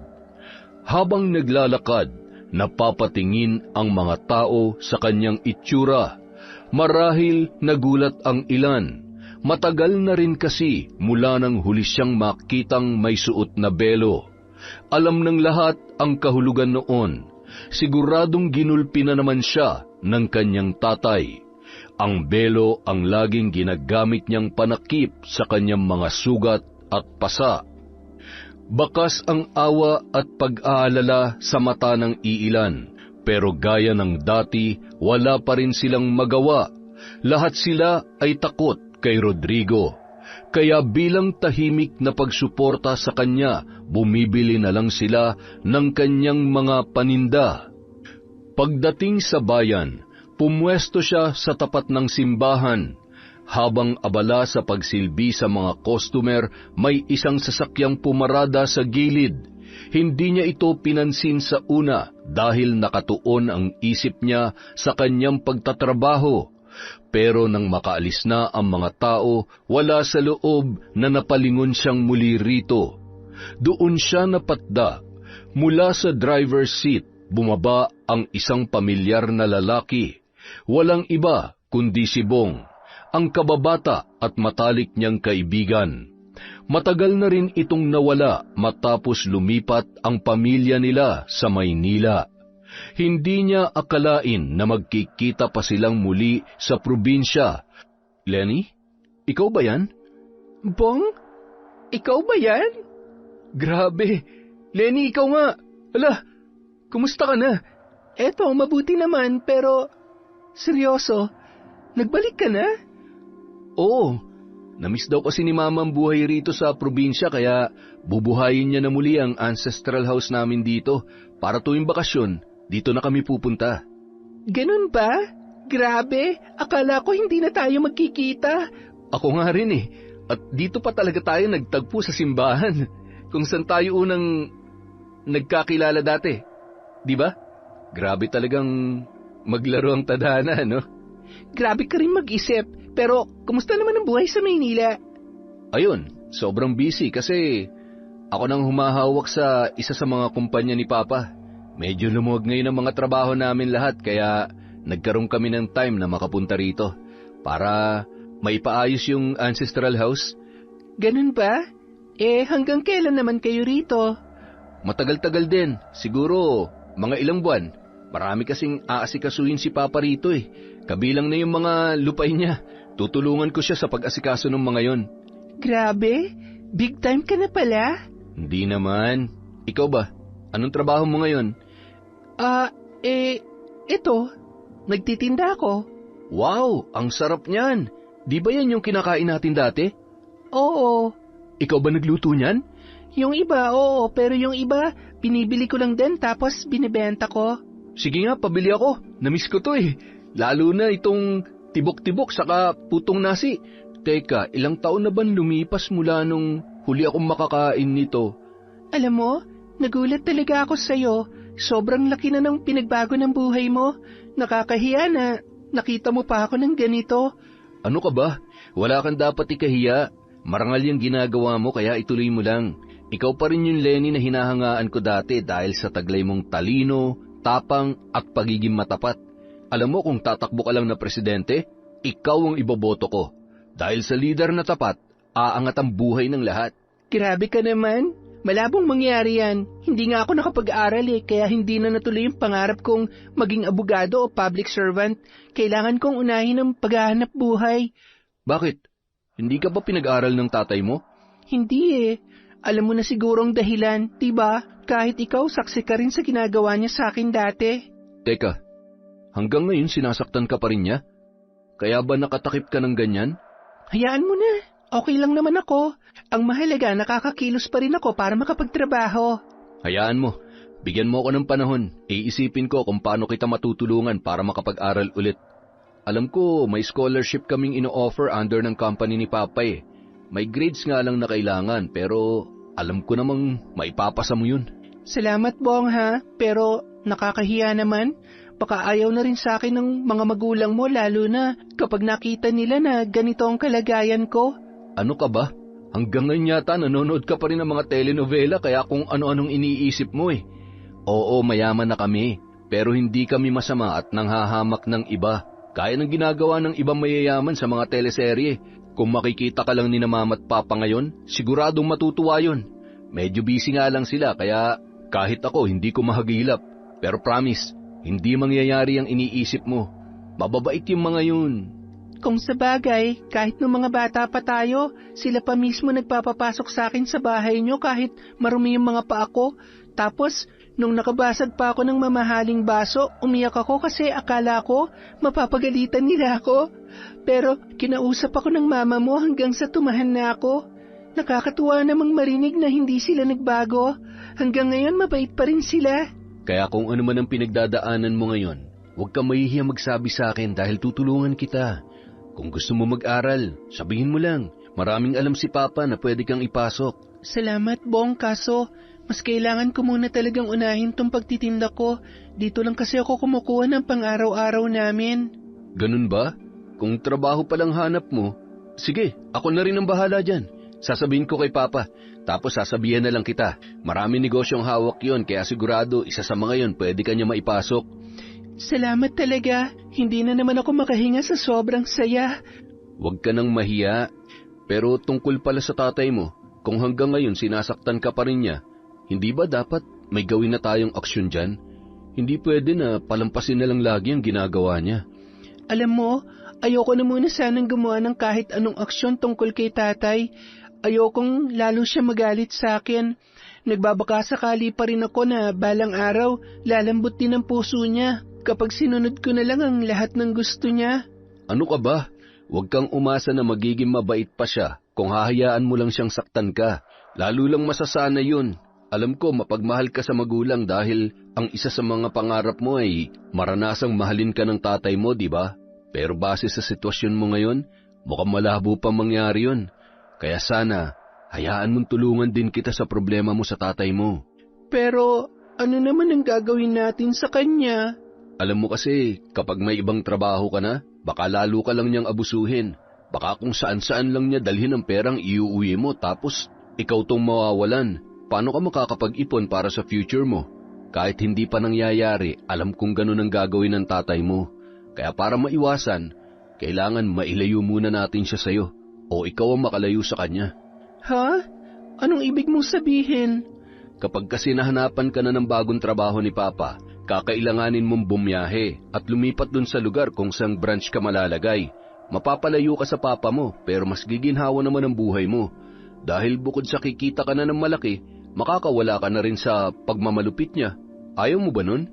S2: Habang naglalakad, napapatingin ang mga tao sa kanyang itsura. Marahil nagulat ang ilan. Matagal na rin kasi mula nang huli siyang makitang may suot na belo. Alam ng lahat ang kahulugan noon. Siguradong ginulpi na naman siya ng kanyang tatay. Ang belo ang laging ginagamit niyang panakip sa kanyang mga sugat at pasa. Bakas ang awa at pag-aalala sa mata ng iilan, pero gaya ng dati, wala pa rin silang magawa. Lahat sila ay takot kay Rodrigo. Kaya bilang tahimik na pagsuporta sa kanya, bumibili na lang sila ng kanyang mga paninda. Pagdating sa bayan, pumwesto siya sa tapat ng simbahan. Habang abala sa pagsilbi sa mga customer, may isang sasakyang pumarada sa gilid. Hindi niya ito pinansin sa una dahil nakatuon ang isip niya sa kanyang pagtatrabaho. Pero nang makaalis na ang mga tao, wala sa loob na napalingon siyang muli rito. Doon siya napatda. Mula sa driver's seat, bumaba ang isang pamilyar na lalaki. Walang iba kundi si Bong, ang kababata at matalik niyang kaibigan. Matagal na rin itong nawala matapos lumipat ang pamilya nila sa Maynila. Hindi niya akalain na magkikita pa silang muli sa probinsya. Lenny, ikaw ba yan?
S1: Bong, ikaw ba yan?
S2: Grabe, Lenny, ikaw nga. Ala, kumusta ka na?
S1: Eto, mabuti naman, pero seryoso, nagbalik ka na?
S2: Oo, namiss daw kasi ni Mama ang buhay rito sa probinsya kaya bubuhayin niya na muli ang ancestral house namin dito para tuwing bakasyon, dito na kami pupunta.
S1: Ganun ba? Grabe, akala ko hindi na tayo magkikita.
S2: Ako nga rin eh, at dito pa talaga tayo nagtagpo sa simbahan, kung saan tayo unang nagkakilala dati. Di ba? Grabe talagang maglaro ang tadhana, no?
S1: Grabe ka rin mag-isip. Pero, kumusta naman ang buhay sa Maynila?
S2: Ayun, sobrang busy kasi ako nang humahawak sa isa sa mga kumpanya ni Papa. Medyo lumuwag ngayon ang mga trabaho namin lahat kaya nagkaroon kami ng time na makapunta rito para maipaayos yung ancestral house.
S1: Ganun ba? Hanggang kailan naman kayo rito?
S2: Matagal-tagal din, siguro mga ilang buwan. Marami kasing aasikasuhin si Papa rito eh. Kabilang na yung mga lupain niya. Tutulungan ko siya sa pag-asikaso ng mga yon.
S1: Grabe, big time ka na pala.
S2: Hindi naman. Ikaw ba? Anong trabaho mo ngayon?
S1: Ito, nagtitinda ako.
S2: Wow, ang sarap niyan. Di ba yan yung kinakain natin dati?
S1: Oo.
S2: Ikaw ba nagluto niyan?
S1: Yung iba, oo, pero yung iba, binibili ko lang din tapos binibenta ko.
S2: Sige nga, pabili ako. Namiss ko to eh. Lalo na itong tibok-tibok saka putong nasi. Teka, ilang taon na ban lumipas mula nung huli akong makakain nito?
S1: Alam mo, nagulat talaga ako sa'yo. Sobrang laki na ng pinagbago ng buhay mo. Nakakahiya na nakita mo pa ako ng ganito.
S2: Ano ka ba? Wala kang dapat ikahiya. Marangal yung ginagawa mo kaya ituloy mo lang. Ikaw pa rin yung Lenny na hinahangaan ko dati dahil sa taglay mong talino, tapang at pagiging matapat. Alam mo kung tatakbo ka lang na presidente, ikaw ang iboboto ko. Dahil sa leader na tapat, aangat ang buhay ng lahat.
S1: Grabe ka naman. Malabong mangyari yan. Hindi nga ako nakapag-aral kaya hindi na natuloy yung pangarap kong maging abogado o public servant. Kailangan kong unahin ang paghahanap buhay.
S2: Bakit? Hindi ka ba pinag-aral ng tatay mo?
S1: Hindi Alam mo na sigurong dahilan, diba? Kahit ikaw, saksi ka rin sa ginagawa niya sa akin dati.
S2: Teka, hanggang ngayon sinasaktan ka pa rin niya? Kaya ba nakatakip ka ng ganyan?
S1: Hayaan mo na. Okay lang naman ako. Ang mahalaga, nakakakilos pa rin ako para makapagtrabaho.
S2: Hayaan mo. Bigyan mo ako ng panahon. Iisipin ko kung paano kita matutulungan para makapag-aral ulit. Alam ko, may scholarship kaming ino-offer under ng company ni Papa May grades nga lang na kailangan, pero alam ko namang maipapasa mo yun.
S1: Salamat, Bong, ha? Pero nakakahiya naman. Baka ayaw na rin sa akin ng mga magulang mo, lalo na kapag nakita nila na ganito ang kalagayan ko.
S2: Ano ka ba? Hanggang ngayon yata nanonood ka pa rin ng mga telenovela kaya kung ano-anong iniisip mo Oo, mayaman na kami, pero hindi kami masama at nanghahamak ng iba. Kaya ng ginagawa ng ibang mayayaman sa mga teleserye. Kung makikita ka lang ni na mama at papa ngayon, siguradong matutuwa yun. Medyo busy nga lang sila kaya kahit ako hindi ko mahagilap. Pero promise, hindi mangyayari ang iniisip mo. Mababait yung mga yun.
S1: Kung sabagay, kahit nung mga bata pa tayo, sila pa mismo nagpapapasok sa akin sa bahay nyo kahit marumi yung mga paa ko. Tapos, nung nakabasag pa ako ng mamahaling baso, umiyak ako kasi akala ko mapapagalitan nila ako. Pero kinausap ako ng mama mo hanggang sa tumahan na ako. Nakakatuwa namang marinig na hindi sila nagbago. Hanggang ngayon mabait pa rin sila.
S2: Kaya kung ano man ang pinagdadaanan mo ngayon, huwag kang mahihiya magsabi sa akin dahil tutulungan kita. Kung gusto mo mag-aral, sabihin mo lang. Maraming alam si Papa na pwede kang ipasok.
S1: Salamat, Bong, kaso mas kailangan ko muna talagang unahin tong pagtitinda ko. Dito lang kasi ako kumukuha ng pang-araw-araw namin.
S2: Ganun ba? Kung trabaho palang hanap mo, sige, ako na rin ang bahala dyan. Sasabihin ko kay Papa, tapos sasabihan na lang kita. Maraming negosyong hawak yon kaya sigurado isa sa mga yon pwede ka niya maipasok.
S1: Salamat talaga. Hindi na naman ako makahinga sa sobrang saya.
S2: Huwag ka nang mahiya. Pero tungkol pala sa tatay mo, kung hanggang ngayon sinasaktan ka pa rin niya, hindi ba dapat may gawin na tayong aksyon dyan? Hindi pwede na palampasin na lang lagi ang ginagawa niya.
S1: Alam mo, ayoko na muna sanang gumawa ng kahit anong aksyon tungkol kay tatay. Ayokong lalo siya magalit sa akin. Nagbabaka sakali pa rin ako na balang araw lalambot din ang puso niya kapag sinunod ko na lang ang lahat ng gusto niya.
S2: Ano ka ba? Huwag kang umasa na magiging mabait pa siya kung hahayaan mo lang siyang saktan ka. Lalo lang masasana yun. Alam ko mapagmahal ka sa magulang dahil ang isa sa mga pangarap mo ay maranasang mahalin ka ng tatay mo, di ba? Pero base sa sitwasyon mo ngayon, mukhang malabo pa mangyari yun. Kaya sana, hayaan mong tulungan din kita sa problema mo sa tatay mo.
S1: Pero ano naman ang gagawin natin sa kanya?
S2: Alam mo kasi, kapag may ibang trabaho ka na, baka lalo ka lang niyang abusuhin. Baka kung saan-saan lang niya dalhin ang perang iuuwi mo tapos ikaw tong mawawalan. Paano ka makakapag-ipon para sa future mo? Kahit hindi pa nangyayari, alam kong ganun ang gagawin ng tatay mo. Kaya para maiwasan, kailangan mailayo muna natin siya sa'yo o ikaw ang makalayo sa kanya.
S1: Ha? Anong ibig mong sabihin?
S2: Kapag kasi nahanapan ka na ng bagong trabaho ni Papa, kakailanganin mong bumiyahe at lumipat dun sa lugar kung saang branch ka malalagay. Mapapalayo ka sa Papa mo pero mas giginhawa naman ang buhay mo. Dahil bukod sa kikita ka na ng malaki, makakawala ka na rin sa pagmamalupit niya. Ayaw mo ba nun?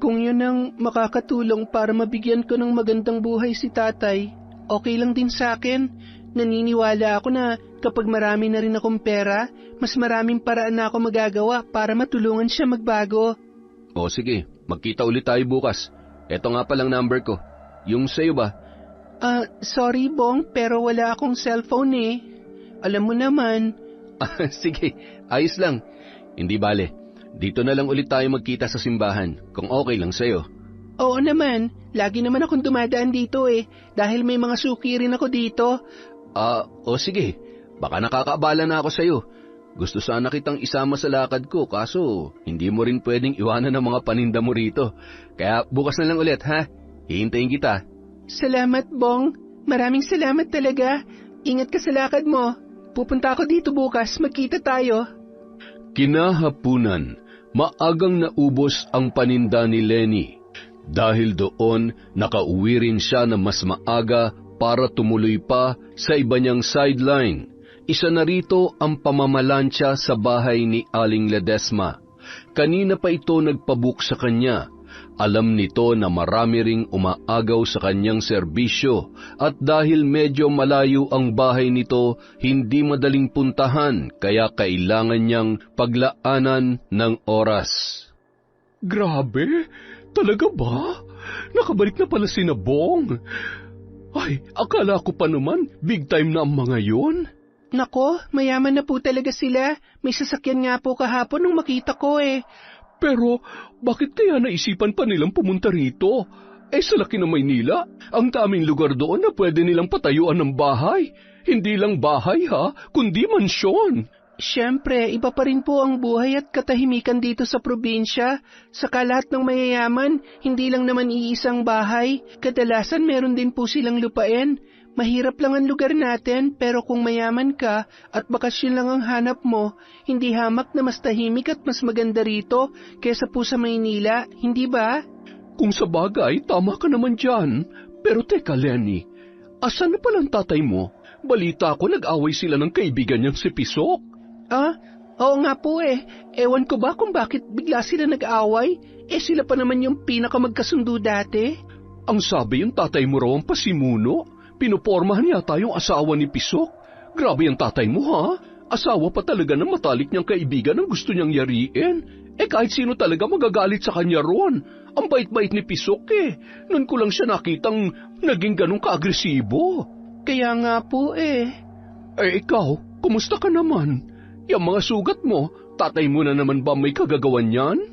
S1: Kung yun ang makakatulong para mabigyan ko ng magandang buhay si tatay, okay lang din sa akin. Naniniwala ako na kapag marami na rin akong pera, mas maraming paraan na ako magagawa para matulungan siya magbago.
S2: O sige, magkita ulit tayo bukas. Eto nga palang number ko. Yung sa'yo ba?
S1: Sorry Bong, pero wala akong cellphone eh. Alam mo naman.
S2: Sige, ayos lang. Hindi bale. Dito na lang ulit tayo magkita sa simbahan, kung okay lang sa'yo.
S1: Oo naman, lagi naman akong dumadaan dito eh, dahil may mga suki rin ako dito.
S2: Sige, baka nakakaabala na ako sa'yo. Gusto sana kitang isama sa lakad ko, kaso hindi mo rin pwedeng iwanan ng mga paninda mo rito. Kaya bukas na lang ulit, ha? Hihintayin kita.
S1: Salamat, Bong. Maraming salamat talaga. Ingat ka sa lakad mo. Pupunta ako dito bukas, magkita tayo.
S2: Kinahapunan, maagang naubos ang paninda ni Lenny. Dahil doon, nakauwi rin siya na mas maaga para tumuloy pa sa iba niyang sideline. Isa na rito ang pamamalansya sa bahay ni Aling Ledesma. Kanina pa ito nagpabook sa kanya. Alam nito na marami ring umaagaw sa kanyang serbisyo at dahil medyo malayo ang bahay nito, hindi madaling puntahan kaya kailangan niyang paglaanan ng oras.
S3: Grabe? Talaga ba? Nakabalik na pala si Bong. Ay, akala ko pa naman big time na ang mga yon.
S1: Nako, mayaman na po talaga sila. May sasakyan nga po kahapon nung makita ko eh.
S3: Pero bakit kaya naisipan pa nilang pumunta rito? Sa laki ng Maynila, ang daming lugar doon na pwede nilang patayuan ng bahay. Hindi lang bahay ha, kundi mansyon.
S1: Siyempre, iba pa rin po ang buhay at katahimikan dito sa probinsya. Saka lahat ng mayayaman, hindi lang naman iisang bahay. Kadalasan meron din po silang lupain. Mahirap lang ang lugar natin, pero kung mayaman ka at bakasyon lang ang hanap mo, hindi hamak na mas tahimik at mas maganda rito kaysa po sa Maynila, hindi ba?
S3: Kung sa bagay, tama ka naman dyan. Pero teka, Lenny, asan na palang tatay mo? Balita ko nag-away sila ng kaibigan niyang si Pisok.
S1: Oo nga po eh. Ewan ko ba kung bakit bigla sila nag-away? Sila pa naman yung pinakamagkasundo dati.
S3: Ang sabi yung tatay mo raw ang pasimuno. Pinupormahan yata yung asawa ni Pisok. Grabe ang tatay mo ha. Asawa pa talaga ng matalik niyang kaibigan ang gusto niyang yariin. Kahit sino talaga magagalit sa kanya ron. Ang bait-bait ni Pisok eh. Noon ko lang siya nakitang naging ganun ka-agresibo.
S1: Kaya nga po eh.
S3: Ikaw, kumusta ka naman? Yung mga sugat mo, tatay mo na naman ba may kagagawan yan?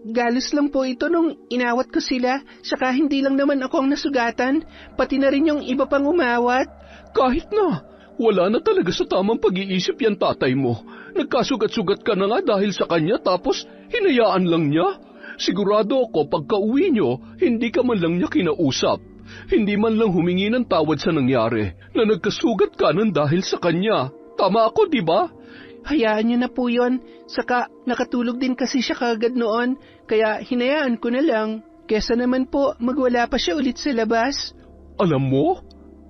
S1: Galos lang po ito nung inawat ko sila, saka hindi lang naman ako ang nasugatan, pati na rin yung iba pang umawat.
S3: Kahit na, wala na talaga sa tamang pag-iisip yan tatay mo. Nagkasugat-sugat ka na nga dahil sa kanya tapos hinayaan lang niya. Sigurado ako pagka-uwi nyo, hindi ka man lang niya kinausap. Hindi man lang humingi ng tawad sa nangyari na nagkasugat ka ng dahil sa kanya. Tama ako, di ba?
S1: Hayaan niyo na po yun. Saka nakatulog din kasi siya kagad noon, kaya hinayaan ko na lang. Kesa naman po magwala pa siya ulit sa labas.
S3: Alam mo,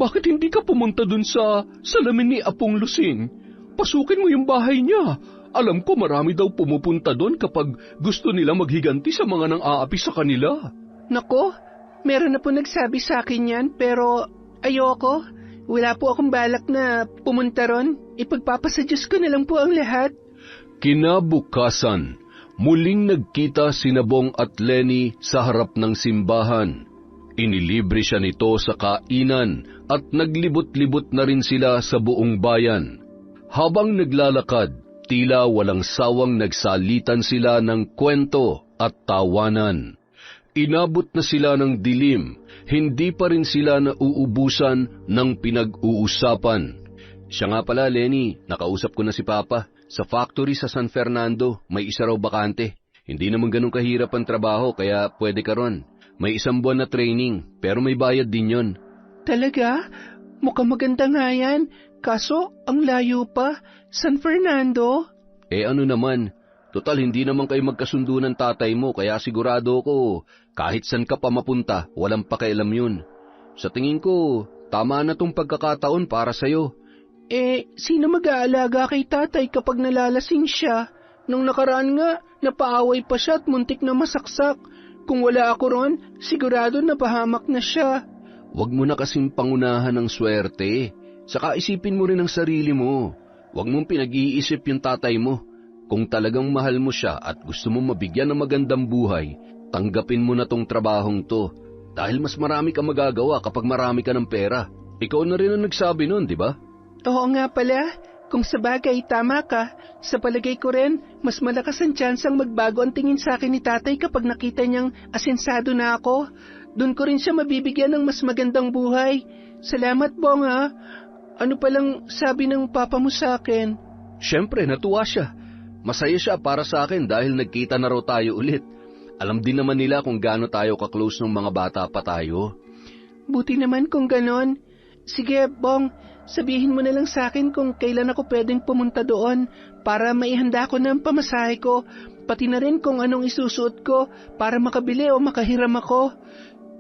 S3: bakit hindi ka pumunta dun sa salamin ni Apong Lusing? Pasukin mo yung bahay niya. Alam ko marami daw pumupunta doon kapag gusto nila maghiganti sa mga nang-aapi sa kanila.
S1: Nako, meron na po nagsabi sa akin yan, pero ayoko. Wala po akong balak na pumunta ron. Ipagpapasa Diyos ko na lang po ang lahat.
S2: Kinabukasan, muling nagkita sina Bong at Lenny sa harap ng simbahan. Inilibre siya nito sa kainan at naglibot-libot na rin sila sa buong bayan. Habang naglalakad, tila walang sawang nagsalitan sila ng kwento at tawanan. Inabot na sila ng dilim, hindi pa rin sila nauubusan ng pinag-uusapan. Siya nga pala, Lenny, nakausap ko na si Papa. Sa factory sa San Fernando, may isa raw bakante. Hindi naman ganun kahirap ang trabaho, kaya pwede ka ron. May 1 buwan na training, pero may bayad din yon.
S1: Talaga? Mukhang maganda nga yan. Kaso, ang layo pa. San Fernando?
S2: Ano naman, total hindi naman kayo magkasundo ng tatay mo, kaya sigurado ko, kahit san ka pa mapunta, walang pakialam yun. Sa tingin ko, tama na tong pagkakataon para sa'yo.
S1: Sino mag-aalaga kay tatay kapag nalalasing siya? Nung nakaraan nga, napaaway pa siya at muntik na masaksak. Kung wala ako ron, sigurado napahamak na siya.
S2: Huwag mo na kasing pangunahan ng swerte. Saka isipin mo rin ang sarili mo. Huwag mong pinag-iisip yung tatay mo. Kung talagang mahal mo siya at gusto mo mabigyan ng magandang buhay, tanggapin mo na tong trabahong to. Dahil mas marami kang magagawa kapag marami ka ng pera. Ikaw na rin ang nagsabi nun, di ba?
S1: Oo nga pala, kung sabagay tama ka, sa palagay ko rin, mas malakas ang tsansang magbago ang tingin sa akin ni tatay kapag nakita niyang asensado na ako. Doon ko rin siya mabibigyan ng mas magandang buhay. Salamat, Bong, ha? Ano palang sabi ng papa mo sa akin?
S2: Siyempre, natuwa siya. Masaya siya para sa akin dahil nagkita na raw tayo ulit. Alam din naman nila kung gaano tayo ka-close nung mga bata pa tayo.
S1: Buti naman kung ganon. Sige, Bong, sabihin mo na lang sa akin kung kailan ako pwedeng pumunta doon para maihanda ko ng pamasahe ko, pati na rin kung anong isusuot ko para makabili o makahiram ako.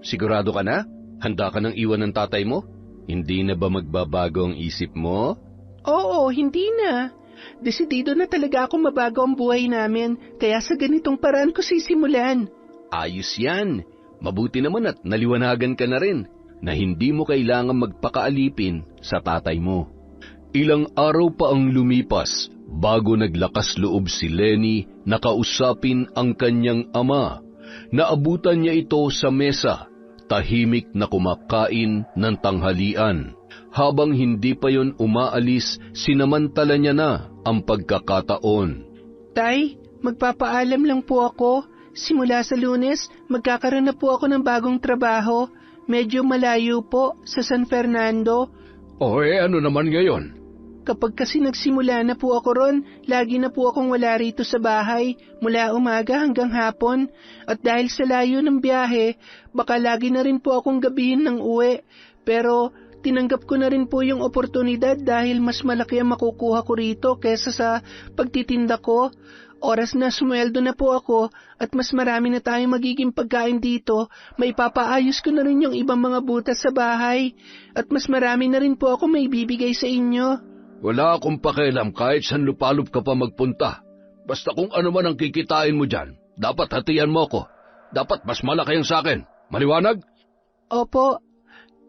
S2: Sigurado ka na? Handa ka nang iwan ng tatay mo? Hindi na ba magbabago ang isip mo?
S1: Oo, hindi na. Desidido na talaga akong mabago ang buhay namin, kaya sa ganitong paraan ko sisimulan.
S2: Ayos yan. Mabuti naman at naliwanagan ka na rin na hindi mo kailangan magpakaalipin sa tatay mo. Ilang araw pa ang lumipas bago naglakas loob si Lenny na kausapin ang kanyang ama. Naabutan niya ito sa mesa, tahimik na kumakain ng tanghalian. Habang hindi pa yon umaalis, sinamantala niya na ang pagkakataon.
S1: Tay, magpapaalam lang po ako. Simula sa Lunes, magkakaroon na po ako ng bagong trabaho. Medyo malayo po, sa San Fernando.
S3: Ano naman ngayon?
S1: Kapag kasi nagsimula na po ako ron, lagi na po akong wala rito sa bahay, mula umaga hanggang hapon. At dahil sa layo ng biyahe, baka lagi na rin po akong gabihin ng uwi. Pero tinanggap ko na rin po yung oportunidad dahil mas malaki ang makukuha ko rito kesa sa pagtitinda ko. Oras na sumweldo na po ako at mas marami na tayong magiging pagkain dito, may papaayos ko na rin yung ibang mga butas sa bahay at mas marami na rin po ako may bibigay sa inyo.
S3: Wala akong pakialam kahit saan lupalop ka pa magpunta. Basta kung ano man ang kikitain mo dyan, dapat hatian mo ko. Dapat mas malaki ang sakin. Maliwanag?
S1: Opo,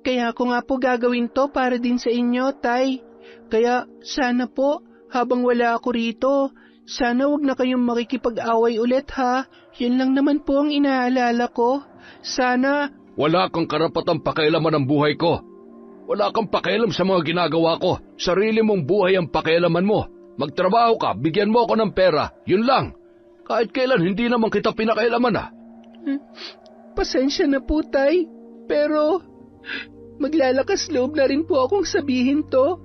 S1: kaya ko nga po gagawin to para din sa inyo, Tay. Kaya sana po, habang wala ako rito, sana wag na kayong makikipag-away ulit ha. Yun lang naman po ang inaalala ko. Sana...
S3: Wala kang karapatang pakialaman ang buhay ko. Wala kang pakialam sa mga ginagawa ko. Sarili mong buhay ang pakialaman mo. Magtrabaho ka, bigyan mo ako ng pera. Yun lang. Kahit kailan hindi naman kita pinakailaman ha.
S1: Pasensya na po, Tay. Pero maglalakas loob na rin po akong sabihin to.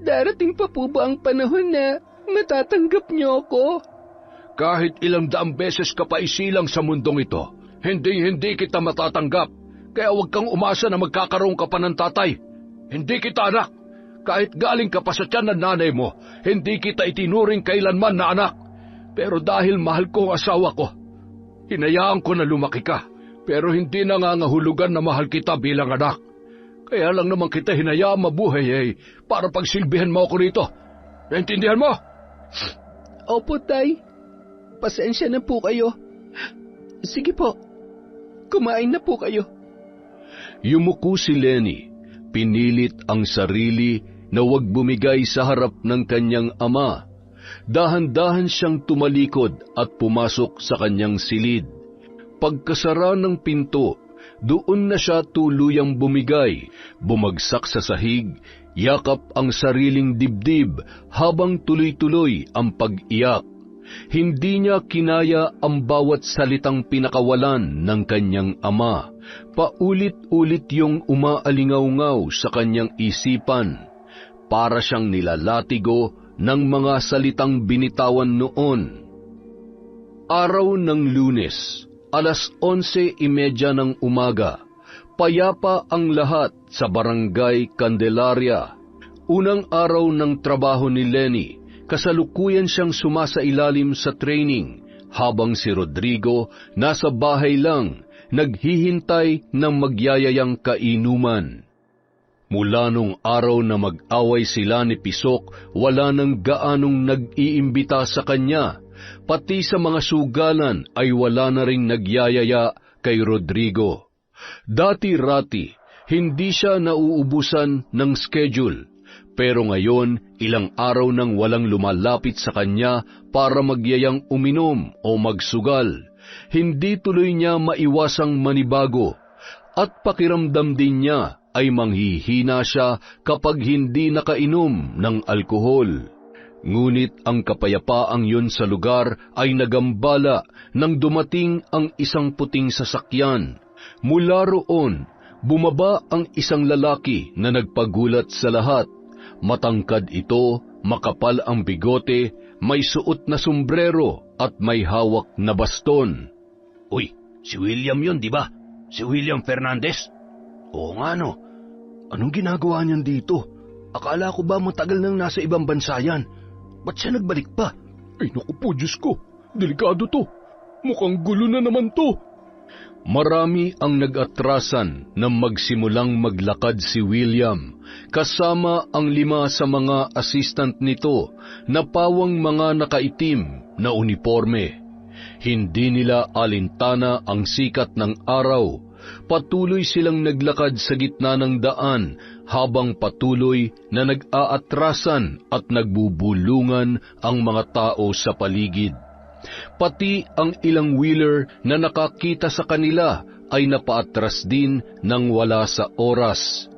S1: Darating pa po ba ang panahon na matatanggap niyo ako?
S3: Kahit ilang daang beses ka pa isilang sa mundong ito, hindi kita matatanggap. Kaya huwag kang umasa na magkakaroon ka pa ng tatay. Hindi kita anak. Kahit galing ka pa sa tiyan ng nanay mo, hindi kita itinuring kailanman na anak. Pero dahil mahal ko ang asawa ko, hinayaan ko na lumaki ka. Pero hindi nangangahulugan na mahal kita bilang anak. Kaya lang naman kita hinayaan mabuhay para pagsilbihan mo ako rito. Naintindihan mo?
S1: Opo, Tay. Pasensya na po kayo. Sige po, kumain na po kayo.
S2: Yumuko si Lenny, pinilit ang sarili na huwag bumigay sa harap ng kanyang ama. Dahan-dahan siyang tumalikod at pumasok sa kanyang silid. Pagkasara ng pinto, doon na siya tuluyang bumigay, bumagsak sa sahig, yakap ang sariling dibdib habang tuloy-tuloy ang pag-iyak. Hindi niya kinaya ang bawat salitang pinakawalan ng kanyang ama. Paulit-ulit yung umaalingaw-ngaw sa kanyang isipan. Para siyang nilalatigo ng mga salitang binitawan noon. Araw ng Lunes, 11:30 ng umaga. Payapa ang lahat sa Barangay Candelaria. Unang araw ng trabaho ni Lenny, kasalukuyan siyang sumasailalim sa training, habang si Rodrigo nasa bahay lang, naghihintay ng magyayayang kainuman. Mula nung araw na mag-away sila ni Pisok, wala nang gaanong nag-iimbita sa kanya, pati sa mga sugalan ay wala na ring nagyayaya kay Rodrigo. Dati-rati, hindi siya nauubusan ng schedule, pero ngayon ilang araw nang walang lumalapit sa kanya para magyayang uminom o magsugal. hindi tuloy niya maiwasang manibago at pakiramdam din niya ay manghihina siya kapag hindi nakainom ng alkohol. Ngunit ang kapayapaang yun sa lugar ay nagambala nang dumating ang isang puting sasakyan. Mula roon, bumaba ang isang lalaki na nagpagulat sa lahat. Matangkad ito, makapal ang bigote, may suot na sombrero at may hawak na baston.
S3: Uy, si William yun, di ba? Si William Fernandez?
S1: Oo nga no. Anong ginagawa niyan dito? Akala ko ba matagal nang nasa ibang bansa yan? Ba't siya nagbalik pa?
S3: Ay naku po, Diyos ko. Delikado to. Mukhang gulo na naman to.
S2: Marami ang nag-atrasan nang magsimulang maglakad si William, kasama ang 5 sa mga assistant nito na pawang mga nakaitim na uniforme. Hindi nila alintana ang sikat ng araw. Patuloy silang naglakad sa gitna ng daan habang patuloy na nag-aatrasan at nagbubulungan ang mga tao sa paligid. Pati ang ilang wheeler na nakakita sa kanila ay napaatras din nang wala sa oras.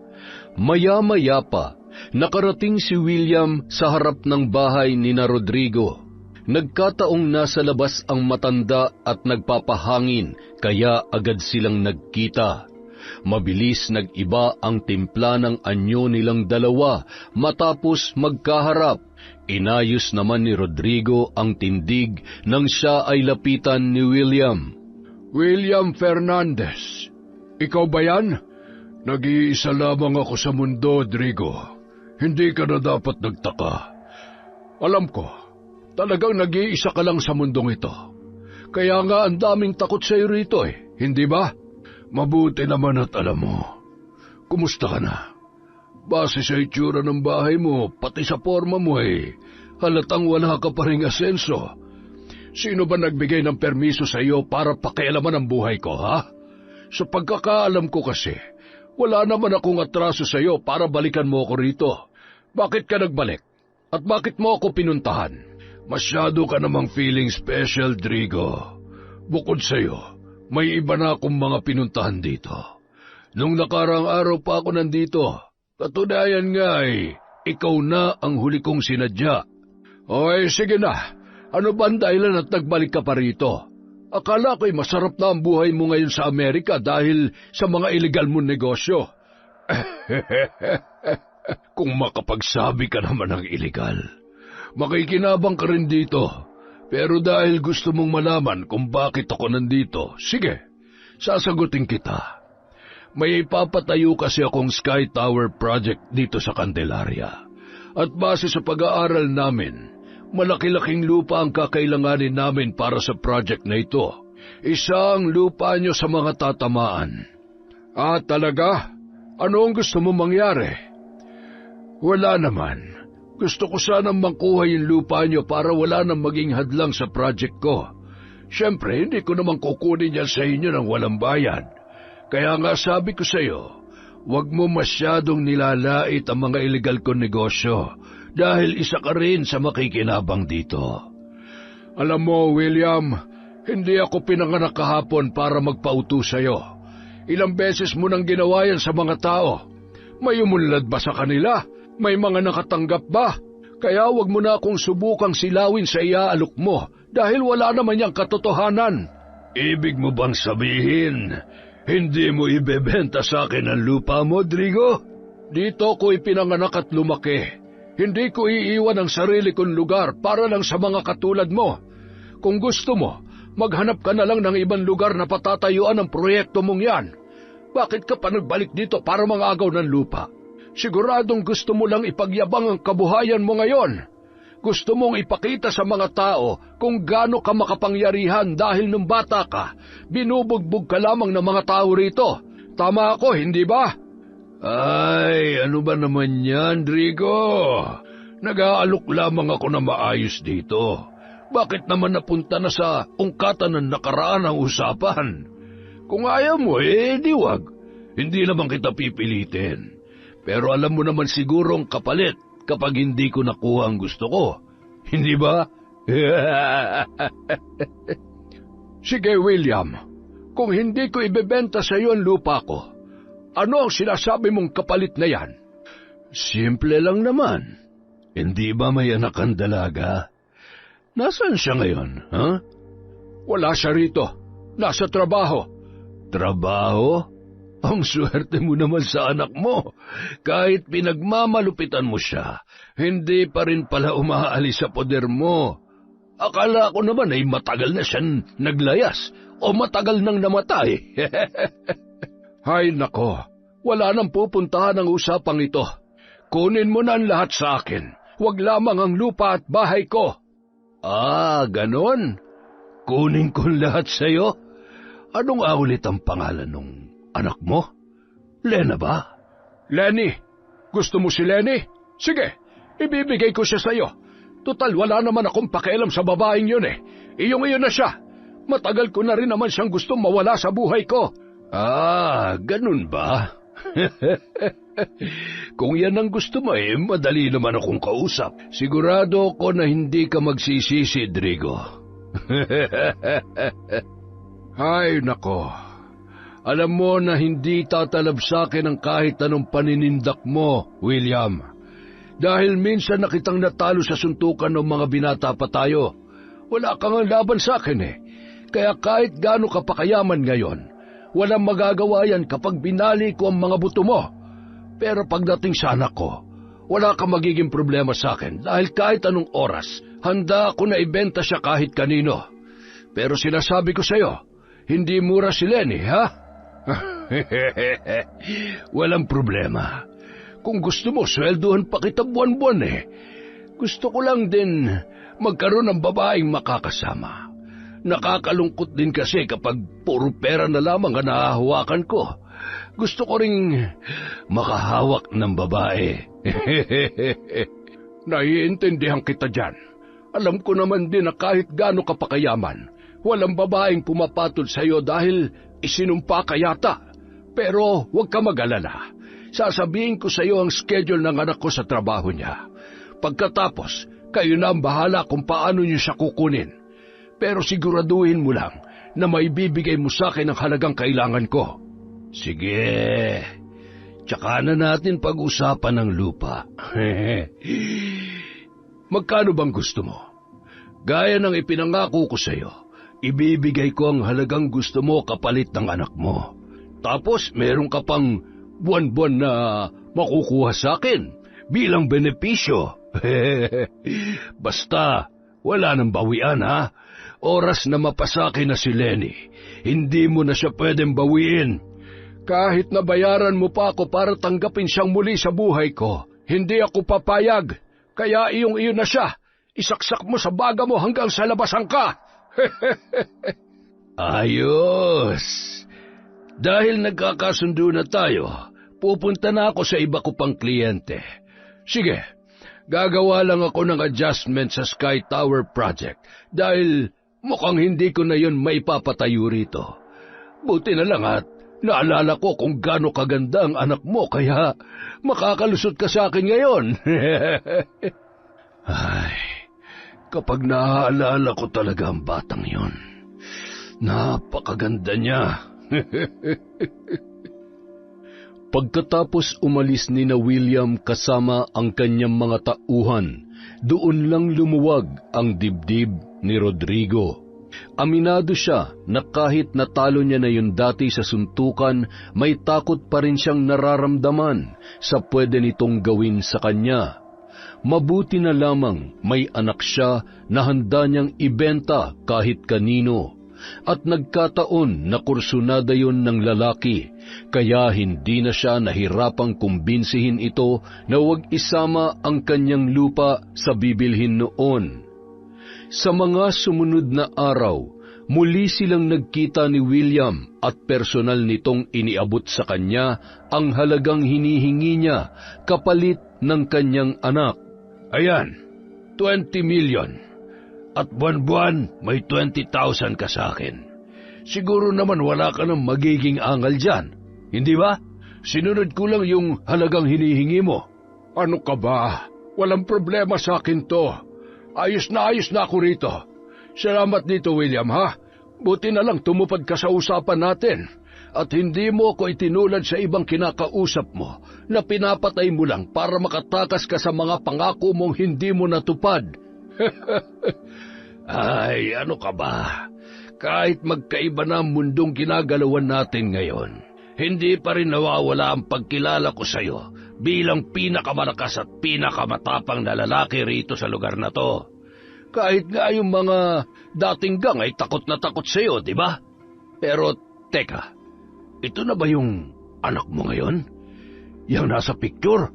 S2: Maya-maya pa, nakarating si William sa harap ng bahay ni na Rodrigo. Nagkataong nasa labas ang matanda at nagpapahangin, kaya agad silang nagkita. Mabilis nag-iba ang timpla ng anyo nilang dalawa matapos magkaharap. Inayos naman ni Rodrigo ang tindig nang siya ay lapitan ni William.
S3: William Fernandez, ikaw ba yan? Nag-iisa lamang ako sa mundo, Rodrigo. Hindi ka na dapat nagtaka. Alam ko, talagang nag-iisa ka lang sa mundong ito. Kaya nga ang daming takot sa iyo rito hindi ba? Mabuti naman at alam mo. Kumusta ka na? Base sa itsura ng bahay mo, pati sa forma mo halatang wala ka pa ring asenso. Sino ba nagbigay ng permiso sa iyo para pakialaman ang buhay ko, ha? Sa pagkakaalam ko kasi, wala naman akong atraso sa iyo para balikan mo ako rito. Bakit ka nagbalik? At bakit mo ako pinuntahan? Masyado ka namang feeling special, Drigo. Bukod sa iyo, may iba na akong mga pinuntahan dito. Nung nakarang araw pa ako nandito, katunayan nga ikaw na ang huli kong sinadya. Okay, sige na. Ano ba ang dahilan at nagbalik ka pa rito? Akala ko'y masarap na ang buhay mo ngayon sa Amerika dahil sa mga illegal mong negosyo. Kung makapagsabi ka naman ng illegal, makikinabang ka rin dito. Pero dahil gusto mong malaman kung bakit ako nandito, sige, sasagutin kita. May ipapatayo kasi akong Sky Tower project dito sa Candelaria. At base sa pag-aaral namin, malaki-laking lupa ang kakailanganin namin para sa project na ito. Isa ang lupa nyo sa mga tatamaan. Ah, talaga? Ano ang gusto mo mangyari? Wala naman. Gusto ko sanang makuha yung lupa nyo para wala nang maging hadlang sa project ko. Siyempre, hindi ko naman kukunin yan sa inyo ng walang bayad. Kaya nga sabi ko sa iyo, huwag mo masyadong nilalait ang mga illegal kong negosyo dahil isa ka rin sa makikinabang dito. Alam mo, William, hindi ako pinanganak kahapon para magpauto sa iyo. Ilang beses mo nang ginawa yan sa mga tao. May umunlad ba sa kanila? May mga nakatanggap ba? Kaya huwag mo na akong subukang silawin sa iaalok mo dahil wala naman yang katotohanan. Ibig mo bang sabihin, hindi mo ibebenta sa akin ang lupa mo, Drigo? Dito ko ipinanganak at lumaki. Hindi ko iiwan ang sarili kong lugar para lang sa mga katulad mo. Kung gusto mo, maghanap ka na lang ng ibang lugar na patatayuan ang proyekto mong yan. Bakit ka pa nagbalik dito para mangagaw ng lupa? Siguradong gusto mo lang ipagyabang ang kabuhayan mo ngayon. Gusto mong ipakita sa mga tao kung gaano ka makapangyarihan dahil nung bata ka, binubugbog ka lamang ng mga tao rito. Tama ako, hindi ba? Ay, ano ba naman yan, Drigo? Nag-aalok lamang ako na maayos dito. Bakit naman napunta na sa ungkatan ng nakaraan ang usapan? Kung ayaw mo, di wag. Hindi naman kita pipilitin. Pero alam mo naman siguro ang kapalit kapag hindi ko nakuha ang gusto ko. Hindi ba? Sige, William. Kung hindi ko ibebenta sa iyo ang lupa ko, ano ang sinasabi mong kapalit na yan?
S2: Simple lang naman. Hindi ba may anak ang dalaga? Nasaan siya ngayon, ha?
S3: Wala siya rito. Nasa trabaho.
S2: Trabaho? Ang swerte mo naman sa anak mo. Kahit pinagmamalupitan mo siya, hindi pa rin pala umaalis sa poder mo. Akala ko naman ay matagal na siyang naglayas o matagal nang namatay.
S3: Hay nako, wala nang pupuntahan ang usapang ito. Kunin mo na ang lahat sa akin. Huwag lamang ang lupa at bahay ko.
S2: Ah, ganon? Kunin ko lahat sa'yo? Anong ulit ang pangalan ng anak mo? Lena ba?
S3: Lenny. Gusto mo si Lenny? Sige, ibibigay ko siya sa'yo. Total, wala naman akong pakialam sa babaeng yun eh. Iyong-iyo na siya. Matagal ko na rin naman siyang gustong mawala sa buhay ko.
S2: Ah, ganun ba? Kung yan ang gusto mo madali naman akong kausap. Sigurado ko na hindi ka magsisisi, Drigo.
S3: Ay, nako. Alam mo na hindi tatalab sa akin ang kahit anong paninindak mo, William. Dahil minsan na kitang natalo sa suntukan ng mga binata pa tayo. Wala kang laban sa akin eh. Kaya kahit gaano ka pakayaman ngayon, walang magagawa yan kapag binali ko ang mga buto mo. Pero pagdating sa anak ko, wala kang magiging problema sa akin dahil kahit anong oras, handa ako na ibenta siya kahit kanino. Pero sinasabi ko sa'yo, hindi mura si Lenny, ha?
S2: Walang problema. Kung gusto mo, sweldohan pa kita buwan-buwan eh. Gusto ko lang din magkaroon ng babaeng makakasama. Nakakalungkot din kasi kapag puro pera na lamang ang nahahawakan ko. Gusto ko ring makahawak ng babae.
S3: Naiintindihan kita dyan. Alam ko naman din na kahit gaano ka pakayaman, walang babaeng pumapatol sa iyo dahil isinumpa ka yata. Pero huwag ka mag-alala. Sasabihin ko sa iyo ang schedule ng anak ko sa trabaho niya. Pagkatapos, kayo na ang bahala kung paano niyo siya kukunin. Pero siguraduhin mo lang na maibibigay mo sa akin ang halagang kailangan ko.
S2: Sige, tsaka na natin pag-usapan ng lupa.
S3: Magkano bang gusto mo? Gaya ng ipinangako ko sa iyo, ibibigay ko ang halagang gusto mo kapalit ng anak mo. Tapos meron ka pang buwan-buwan na makukuha sa akin bilang benepisyo. Basta, wala nang bawian ha. Oras na mapasaki na si Lenny, hindi mo na siya pwedeng bawiin. Kahit na bayaran mo pa ako para tanggapin siyang muli sa buhay ko, hindi ako papayag. Kaya iyong-iyo na siya. Isaksak mo sa baga mo hanggang sa labasan ka.
S2: Ayos. Dahil nagkakasundo na tayo, pupunta na ako sa iba ko pang kliyente.
S3: Sige, gagawa lang ako ng adjustment sa Sky Tower project dahil mukhang hindi ko na yun maipapatayo rito. Buti na lang at naalala ko kung gaano kaganda ang anak mo kaya makakalusot ka sa akin ngayon.
S2: Ay, kapag naaalala ko talaga ang batang yon, napakaganda niya. Pagkatapos umalis ni na William kasama ang kanyang mga tauhan, doon lang lumuwag ang dibdib ni Rodrigo. Aminado siya na kahit natalo niya na yun dati sa suntukan, may takot pa rin siyang nararamdaman sa pwede nitong gawin sa kanya. Mabuti na lamang may anak siya na handa niyang ibenta kahit kanino. At nagkataon na kursunada yun ng lalaki, kaya hindi na siya nahirapang kumbinsihin ito na huwag isama ang kanyang lupa sa bibilhin noon. Sa mga sumunod na araw, muli silang nagkita ni William at personal nitong iniabot sa kanya ang halagang hinihingi niya kapalit ng kanyang anak.
S3: Ayan, 20 million. At buwan-buwan may 20,000 ka sa akin. Siguro naman wala ka nang magiging angal dyan, hindi ba? Sinunod ko lang yung halagang hinihingi mo. Ano ka ba? Walang problema sa akin to. Ayos na ako rito. Salamat dito, William, ha? Buti na lang tumupad ka sa usapan natin at hindi mo ko itinulad sa ibang kinakausap mo na pinapatay mo lang para makatakas ka sa mga pangako mong hindi mo natupad. Ay, ano ka ba? Kahit magkaiba na ang mundong ginagalawan natin ngayon, hindi pa rin nawawala ang pagkilala ko sa iyo bilang pinakamalakas at pinakamatapang na lalaki rito sa lugar na to. Kahit nga yung mga dating gang ay takot na takot sa iyo, di ba? Pero, teka, ito na ba yung anak mo ngayon? Yang nasa picture?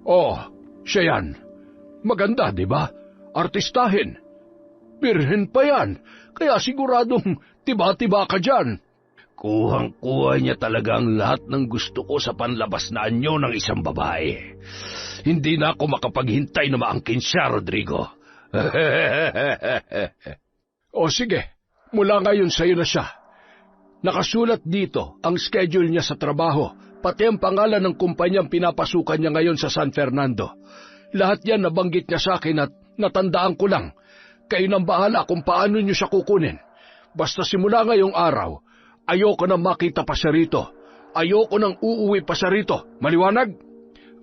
S3: Oh, siya yan. Maganda, di ba? Artistahin. Birhen pa yan, kaya siguradong tiba-tiba ka dyan. Kuhang-kuha niya talaga ang lahat ng gusto ko sa panlabas na anyo ng isang babae. Hindi na ako makapaghintay na maangkin siya, Rodrigo. O sige, mula ngayon sa'yo na siya. Nakasulat dito ang schedule niya sa trabaho, pati ang pangalan ng kumpanyang pinapasukan niya ngayon sa San Fernando. Lahat yan nabanggit niya sa akin at natandaan ko lang. Kayo nang bahala kung paano niyo siya kukunin. Basta simula ngayong araw, ayoko nang makita pa siya rito. Ayoko nang uuwi pa siya rito. Maliwanag?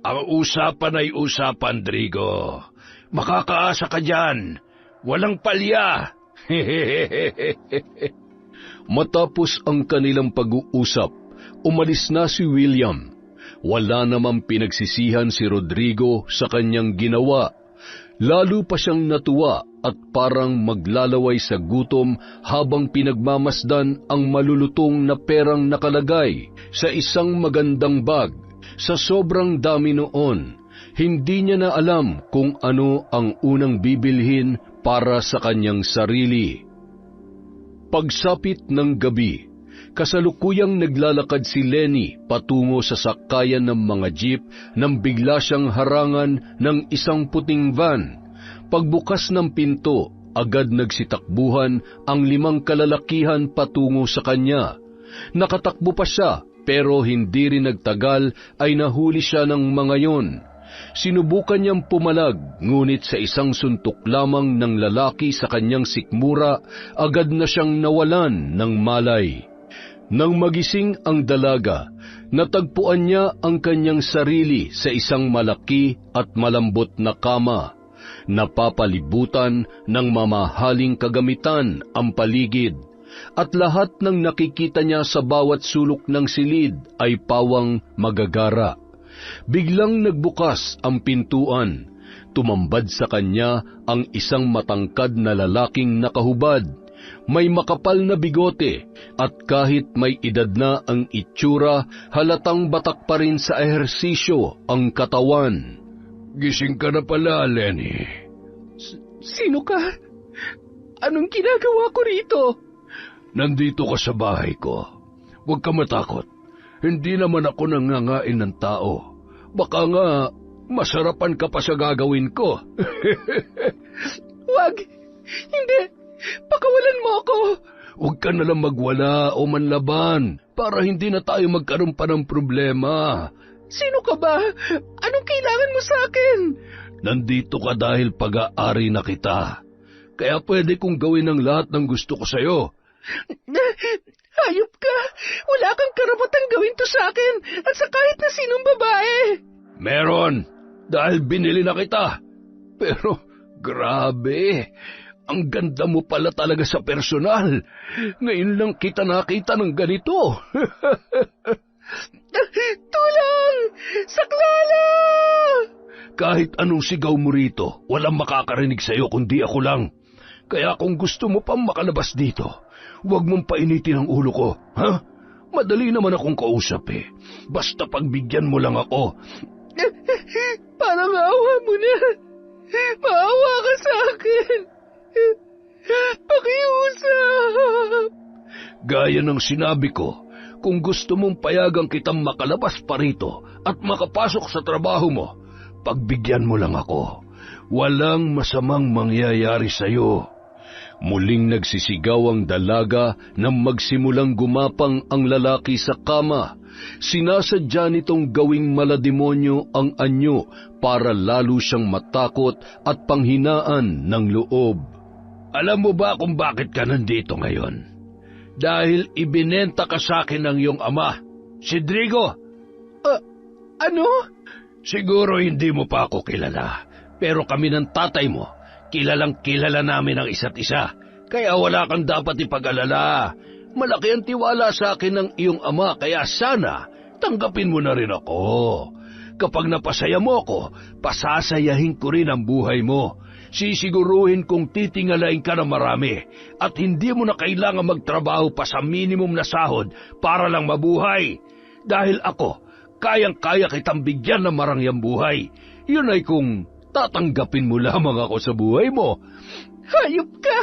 S3: Ang usapan ay usapan, Drigo. Makakaasa ka dyan. Walang palya.
S2: Matapos ang kanilang pag-uusap, umalis na si William. Wala namang pinagsisihan si Rodrigo sa kanyang ginawa. Lalo pa siyang natuwa at parang maglalaway sa gutom habang pinagmamasdan ang malulutong na perang nakalagay sa isang magandang bag. Sa sobrang dami noon, hindi niya na alam kung ano ang unang bibilhin para sa kanyang sarili. Pagsapit ng gabi, kasalukuyang naglalakad si Lenny patungo sa sakayan ng mga jeep nang bigla siyang harangan ng isang puting van. Pagbukas ng pinto, agad nagsitakbuhan ang 5 kalalakihan patungo sa kanya. Nakatakbo pa siya pero hindi rin nagtagal ay nahuli siya ng mga yon. Sinubukan niyang pumalag, ngunit sa isang suntok lamang ng lalaki sa kanyang sikmura, agad na siyang nawalan ng malay. Nang magising ang dalaga, natagpuan niya ang kanyang sarili sa isang malaki at malambot na kama. Napapalibutan ng mamahaling kagamitan ang paligid, at lahat ng nakikita niya sa bawat sulok ng silid ay pawang magagara. Biglang nagbukas ang pintuan. Tumambad sa kanya ang isang matangkad na lalaking nakahubad. May makapal na bigote at kahit may edad na ang itsura, halatang batak pa rin sa ehersisyo ang katawan.
S3: Gising ka na pala, Lenny.
S1: Sino ka? Anong ginagawa ko rito?
S3: Nandito ka sa bahay ko. Huwag ka matakot. Hindi naman ako nangangain ng tao. Baka nga, masarapan ka pa sa gagawin ko.
S1: Wag! Hindi! Pakawalan mo ako!
S3: Huwag ka nalang magwala o manlaban para hindi na tayo magkaroon pa ng problema.
S1: Sino ka ba? Anong kailangan mo sa akin?
S3: Nandito ka dahil pag-aari na kita. Kaya pwede kong gawin ang lahat ng gusto ko sa'yo.
S1: Hayop ka! Wala kang karapatang gawin to sa akin at sa kahit na sinong babae!
S3: Meron! Dahil binili na kita. Pero, grabe! Ang ganda mo pala talaga sa personal. Ngayon lang kita nakita ng ganito.
S1: Tulang! Saklala!
S3: Kahit anong sigaw mo rito, walang makakarinig sa'yo kundi ako lang. Kaya kung gusto mo pang makalabas dito, huwag mong painitin ang ulo ko, ha? Madali naman akong kausap eh. Basta pagbigyan mo lang ako.
S1: Parang awa mo na. Maawa ka sa akin. Pakiusap.
S3: Gaya ng sinabi ko, kung gusto mong payagang kitang makalabas pa rito at makapasok sa trabaho mo, pagbigyan mo lang ako. Walang masamang mangyayari sa'yo. Muling nagsisigaw ang dalaga nang magsimulang gumapang ang lalaki sa kama. Sinasadya nitong gawing malademonyo ang anyo para lalo siyang matakot at panghinaan ng loob. Alam mo ba kung bakit ka nandito ngayon? Dahil ibinenta ka sa akin ng iyong ama, si Drigo.
S1: Ano?
S3: Siguro hindi mo pa ako kilala, pero kami ng tatay mo, kilalang kilala namin ang isa't isa. Kaya wala kang dapat ipag-alala. Malaki ang tiwala sa akin ng iyong ama, kaya sana tanggapin mo na rin ako. Kapag napasaya mo ako, pasasayahin ko rin ang buhay mo. Sisiguruhin kong titingalain ka na marami at hindi mo na kailangan magtrabaho pa sa minimum na sahod para lang mabuhay. Dahil ako, kayang-kaya kitang bigyan ng marangyang buhay. Yun ay kung tatanggapin mo lamang ako sa buhay mo.
S1: Hayop ka!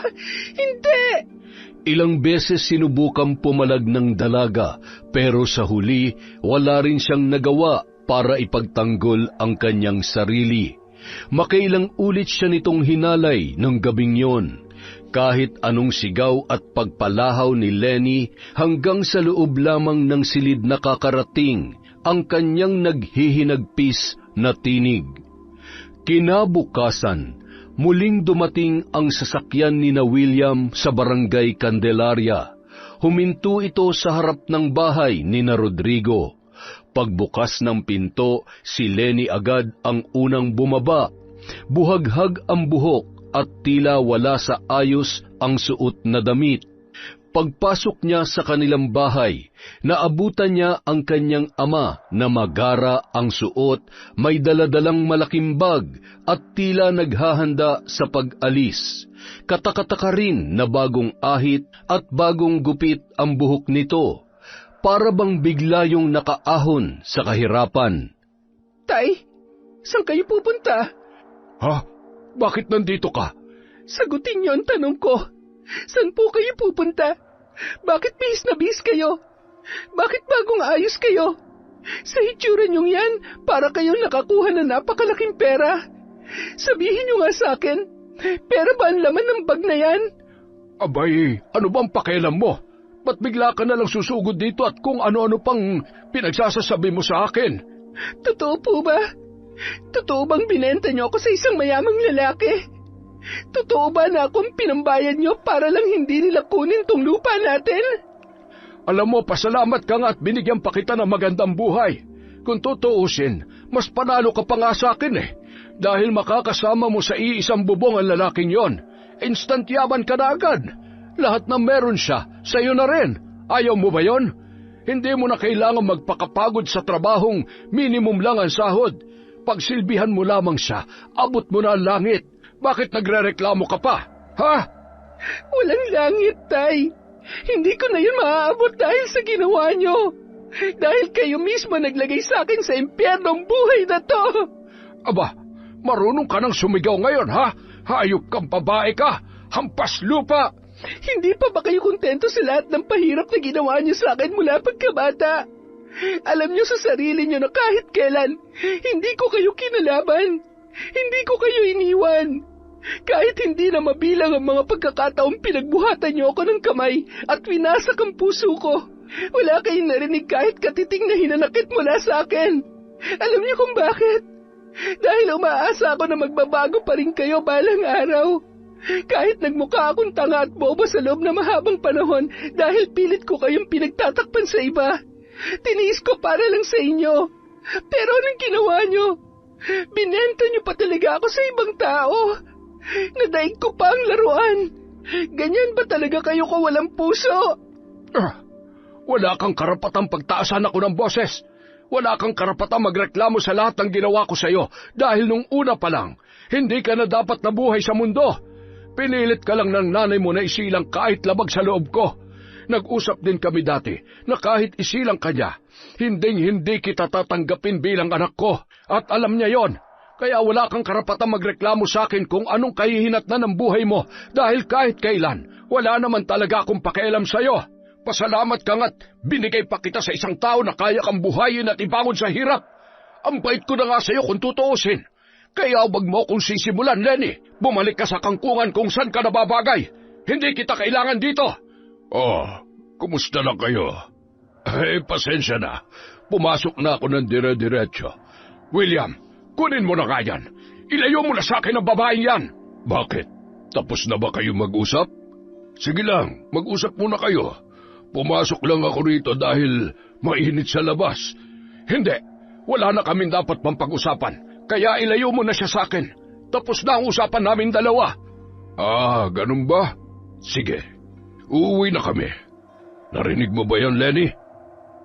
S1: Hindi!
S2: Ilang beses sinubukang pumalag ng dalaga pero sa huli wala rin siyang nagawa para ipagtanggol ang kanyang sarili. Makailang ulit siya nitong hinalay ng gabing yon. Kahit anong sigaw at pagpalahaw ni Lenny hanggang sa loob lamang ng silid nakakarating ang kanyang naghihinagpis na tinig. Kinabukasan, muling dumating ang sasakyan ni na William sa barangay Candelaria. Huminto ito sa harap ng bahay ni na Rodrigo. Pagbukas ng pinto, si Lenny agad ang unang bumaba. Buhaghag ang buhok at tila wala sa ayos ang suot na damit. Pagpasok niya sa kanilang bahay, naabutan niya ang kanyang ama na magara ang suot, may daladalang malaking bag at tila naghahanda sa pag-alis. Katakataka rin na bagong ahit at bagong gupit ang buhok nito. Para bang bigla yung nakaahon sa kahirapan.
S1: Tay, saan kayo pupunta?
S3: Ha? Bakit nandito ka?
S1: Sagutin niyo ang tanong ko. Saan po kayo pupunta? Bakit bihis na bihis kayo? Bakit bagong ayos kayo? Sa hitsura niyong yan, para kayong nakakuha na napakalaking pera. Sabihin niyo nga sa akin, pera ba ang laman ng bag na yan?
S3: Abay, ano bang pakialam mo? Ba't bigla ka na lang susugod dito at kung ano-ano pang pinagsasasabi mo sa akin?
S1: Totoo po ba? Totoo bang binenta niyo ako sa isang mayamang lalaki? Totoo ba na akong pinambayad niyo para lang hindi nila kunin tong lupa natin?
S3: Alam mo, pasalamat ka nga at binigyan pa kita ng magandang buhay. Kung tutuusin, mas panalo ka pa nga sa akin eh. Dahil makakasama mo sa iisang bubong ang lalaking yon. Instant yaman ka na agad. Lahat na meron siya, sa'yo na rin. Ayaw mo ba yon? Hindi mo na kailangan magpakapagod sa trabahong minimum lang ang sahod. Pagsilbihan mo lamang siya, abot mo na ang langit. Bakit nagrereklamo ka pa? Ha?
S1: Walang langit, Tay. Hindi ko na yun maaabot dahil sa ginawa niyo. Dahil kayo mismo naglagay sa akin sa impyernong buhay na to.
S3: Aba, marunong ka nang sumigaw ngayon, ha? Hayop kang babae ka. Hampas lupa.
S1: Hindi pa ba kayo kontento sa lahat ng pahirap na ginawa niyo sa akin mula pagkabata? Alam niyo sa sarili niyo na kahit kailan, hindi ko kayo kinalaban. Hindi ko kayo iniwan. Kahit hindi na mabilang ang mga pagkakataong pinagbuhatan niyo ako ng kamay at winasak ang puso ko, wala kayong narinig kahit katiting na hinanakit mula sa akin. Alam niyo kung bakit? Dahil umaasa ako na magbabago pa rin kayo balang araw. Kahit nagmukha akong tanga at bobo sa loob na mahabang panahon dahil pilit ko kayong pinagtatakpan sa iba. Tiniis ko para lang sa inyo. Pero anong ginawa nyo? Binenta nyo pa talaga ako sa ibang tao. Nadaig ko pa ang laruan. Ganyan ba talaga kayo kawalang puso?
S3: Wala kang karapatang pagtaasan ako ng boses. Wala kang karapatang magreklamo sa lahat ng ginawa ko sa iyo dahil nung una pa lang, hindi ka na dapat nabuhay sa mundo. Pinilit ka lang ng nanay mo na isilang kahit labag sa loob ko. Nag-usap din kami dati na kahit isilang kanya, hinding-hindi kita tatanggapin bilang anak ko. At alam niya yon. Kaya wala kang karapatang magreklamo sa akin kung anong kahihinatnan ng buhay mo dahil kahit kailan, wala naman talaga akong pakialam sa iyo. Pasalamat ka nga't binigay pa kita sa isang tao na kaya kang buhayin at ibangon sa hirap. Ang bait ko na nga sa iyo kung tutuusin. Kaya wag mo kung sisimulan, Lenny. Bumalik ka sa kangkungan kung saan ka nababagay. Hindi kita kailangan dito. Oh, kumusta na kayo? Pasensya na. Pumasok na ako ng dire-diretso. William, kunin mo na nga yan. Ilayo mo na sa akin ang babaeng yan. Bakit? Tapos na ba kayo mag-usap? Sige lang, mag-usap muna kayo. Pumasok lang ako rito dahil mainit sa labas. Hindi, wala na kaming dapat pampag-usapan, kaya ilayo mo na siya sa akin. Tapos na ang usapan namin dalawa. Ah, ganun ba? Sige, uuwi na kami. Narinig mo ba yan, Lenny?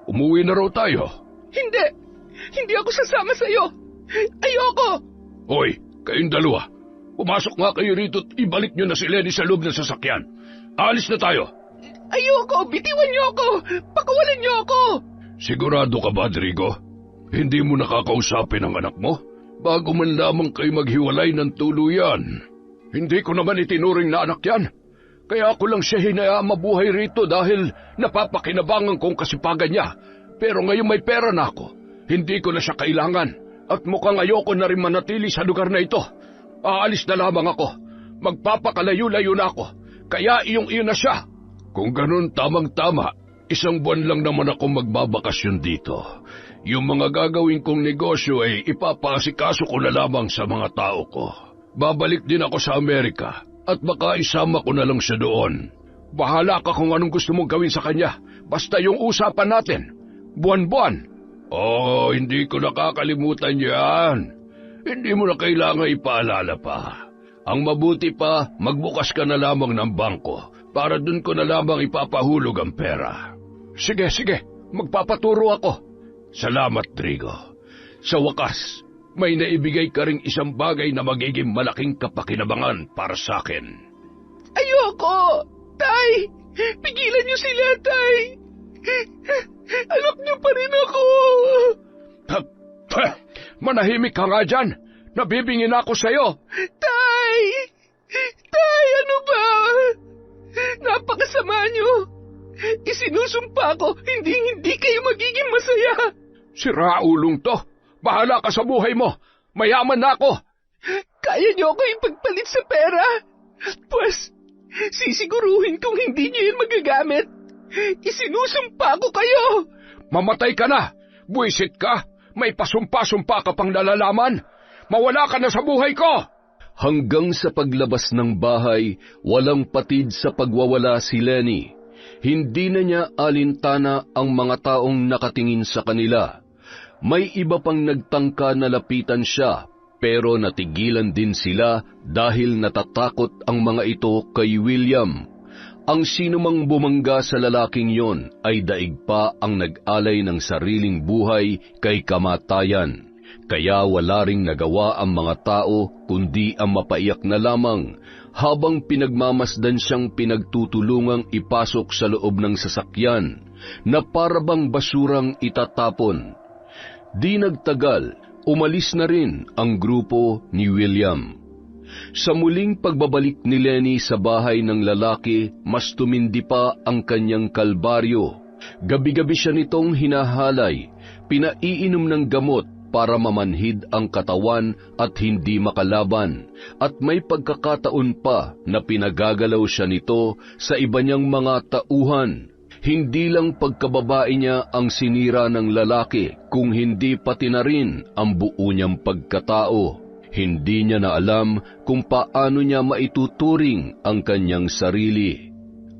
S3: Umuwi na raw tayo.
S1: Hindi ako sasama sa'yo. Ayoko!
S3: Hoy, kayong dalawa. Pumasok nga kayo rito at ibalik nyo na si Lenny sa loob ng sasakyan. Alis na tayo.
S1: Ayoko! Bitiwan niyo ako! Pakawalan niyo ako!
S3: Sigurado ka ba, Rodrigo? Hindi mo nakakausapin ang anak mo? Bago man lamang kayo maghiwalay ng tuluyan. Hindi ko naman itinuring na anak yan. Kaya ako lang siya hinayaang mabuhay rito dahil napapakinabangan kong kasipagan niya. Pero ngayon may pera na ako. Hindi ko na siya kailangan. At mukhang ayoko na rin manatili sa lugar na ito. Aalis na lamang ako. Magpapakalayo-layo na ako. Kaya iyong-iyo na siya. Kung ganun, tamang-tama. 1 buwan lang naman ako magbabakasyon dito. Yung mga gagawin kong negosyo ay ipapasikaso ko na lamang sa mga tao ko. Babalik din ako sa Amerika at baka isama ko na lang siya doon. Bahala ka kung anong gusto mong gawin sa kanya. Basta yung usapan natin. Buwan-buwan. Oh, hindi ko nakakalimutan yan. Hindi mo na kailangan ipaalala pa. Ang mabuti pa, magbukas ka na lamang ng bangko para dun ko na lamang ipapahulog ang pera. Sige, magpapaturo ako. Salamat, Trigo. Sa wakas, may naibigay ka ring isang bagay na magiging malaking kapakinabangan para sa akin.
S1: Ayoko! Tay! Pigilan niyo sila, Tay! Anak niyo pa rin ako!
S3: Manahimik ka nga dyan! Nabibingin ako sa'yo!
S1: Tay! Tay, ano ba? Napakasama niyo! Isinusumpa ko, hindi kayo magiging masaya!
S3: Siraulong to! Bahala ka sa buhay mo! Mayaman na ako!
S1: Kaya niyo ako ipagpalit sa pera? Pues, sisiguruhin kong hindi niyo yun magagamit. Isinusumpa ko kayo!
S3: Mamatay ka na! Buwisit ka! May pasumpa-sumpa ka pang nalalaman! Mawala ka na sa buhay ko!
S2: Hanggang sa paglabas ng bahay, walang patid sa pagwawala si Lenny. Hindi na niya alintana ang mga taong nakatingin sa kanila. May iba pang nagtangka na lapitan siya, pero natigilan din sila dahil natatakot ang mga ito kay William. Ang sinumang bumangga sa lalaking yon ay daig pa ang nag-alay ng sariling buhay kay kamatayan. Kaya wala ring nagawa ang mga tao kundi ang mapaiyak na lamang habang pinagmamasdan siyang pinagtutulungang ipasok sa loob ng sasakyan na parabang basurang itatapon. Di nagtagal, umalis na rin ang grupo ni William. Sa muling pagbabalik ni Lenny sa bahay ng lalaki, mas tumindi pa ang kanyang kalbaryo. Gabi-gabi siya nitong hinahalay, pinaiinom ng gamot para mamanhid ang katawan at hindi makalaban, at may pagkakataon pa na pinagagalaw siya nito sa iba niyang mga tauhan. Hindi lang pagkababae niya ang sinira ng lalaki, kung hindi pati na rin ang buo niyang pagkatao. Hindi niya na alam kung paano niya maituturing ang kanyang sarili.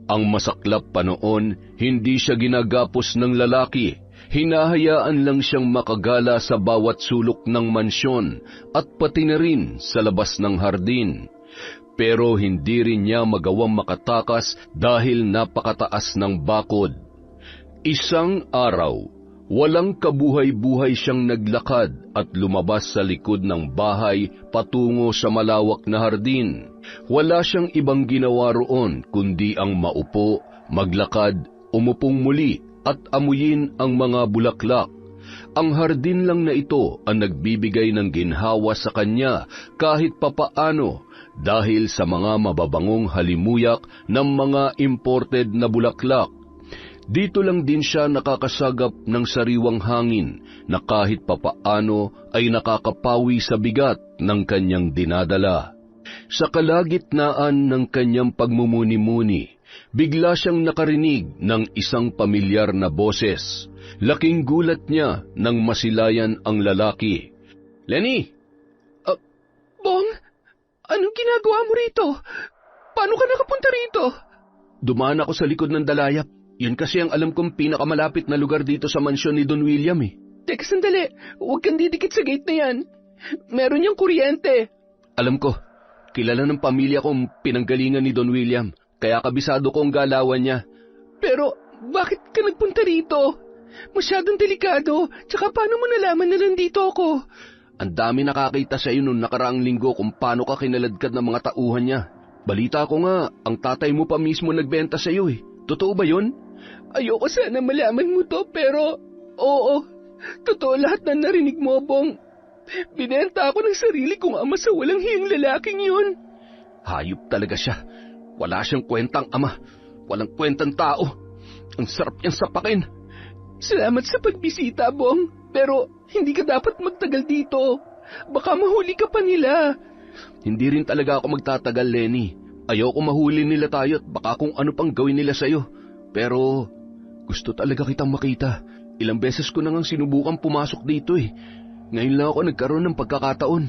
S2: Ang masaklap pa noon, hindi siya ginagapos ng lalaki. Hinahayaan lang siyang makagala sa bawat sulok ng mansyon at pati na rin sa labas ng hardin. Pero hindi rin niya magawang makatakas dahil napakataas ng bakod. Isang araw, walang kabuhay-buhay siyang naglakad at lumabas sa likod ng bahay patungo sa malawak na hardin. Wala siyang ibang ginawa roon kundi ang maupo, maglakad, umupong muli at amuyin ang mga bulaklak. Ang hardin lang na ito ang nagbibigay ng ginhawa sa kanya kahit papaano dahil sa mga mababangong halimuyak ng mga imported na bulaklak. Dito lang din siya nakakasagap ng sariwang hangin na kahit papaano ay nakakapawi sa bigat ng kanyang dinadala. Sa kalagitnaan ng kanyang pagmumuni-muni, bigla siyang nakarinig ng isang pamilyar na boses. Laking gulat niya nang masilayan ang lalaki. "Lenny!"
S1: Bong, anong ginagawa mo rito? paano ka nakapunta rito?
S2: Dumaan ako sa likod ng dalayap. Yun kasi ang alam kong pinakamalapit na lugar dito sa mansyon ni Don William eh.
S1: Teka sandali, huwag kang didikit sa gate na yan. Meron yung kuryente.
S2: Alam ko, kilala ng pamilya kong pinanggalingan ni Don William, kaya kabisado ko ang galawan niya.
S1: Pero bakit ka nagpunta rito? Masyadong delikado, tsaka paano mo nalaman na nandito ako?
S2: Ang dami nakakita sa iyo noong nakaraang linggo kung paano ka kinaladkad ng mga tauhan niya. Balita ko nga, ang tatay mo pa mismo nagbenta sa iyo eh. Totoo ba yun?
S1: Ayoko sana malaman mo to, pero oo, totoo lahat na narinig mo, Bong. Binenta ako ng sarili kong ama sa walang hiyang lalaking yun.
S2: Hayop talaga siya. Wala siyang kwentang ama. Walang kwentang tao. Ang sarap niyang sapakin.
S1: Salamat sa pagbisita, Bong. Pero hindi ka dapat magtagal dito. Baka mahuli ka pa nila.
S2: Hindi rin talaga ako magtatagal, Lenny. Ayoko mahuli nila tayo at baka kung ano pang gawin nila sa'yo. Pero gusto talaga kitang makita. Ilang beses ko nang sinubukan pumasok dito eh. Ngayon lang ako nagkaroon ng pagkakataon.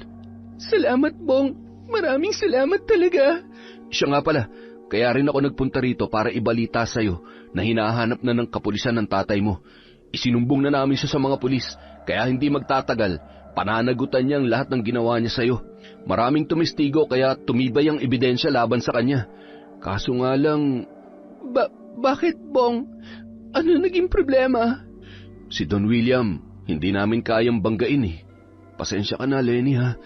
S1: Salamat, Bong. Maraming salamat talaga.
S2: Siya nga pala, kaya rin ako nagpunta rito para ibalita sa'yo na hinahanap na ng kapulisan ng tatay mo. Isinumbong na namin siya sa mga pulis, kaya hindi magtatagal. Pananagutan niya ang lahat ng ginawa niya sa'yo. Maraming tumistigo kaya tumibay ang ebidensya laban sa kanya. Kaso nga lang...
S1: Bakit, Bong? Ano naging problema?
S2: Si Don William, hindi namin kayang banggain eh. Pasensya ka na, Lenny ha.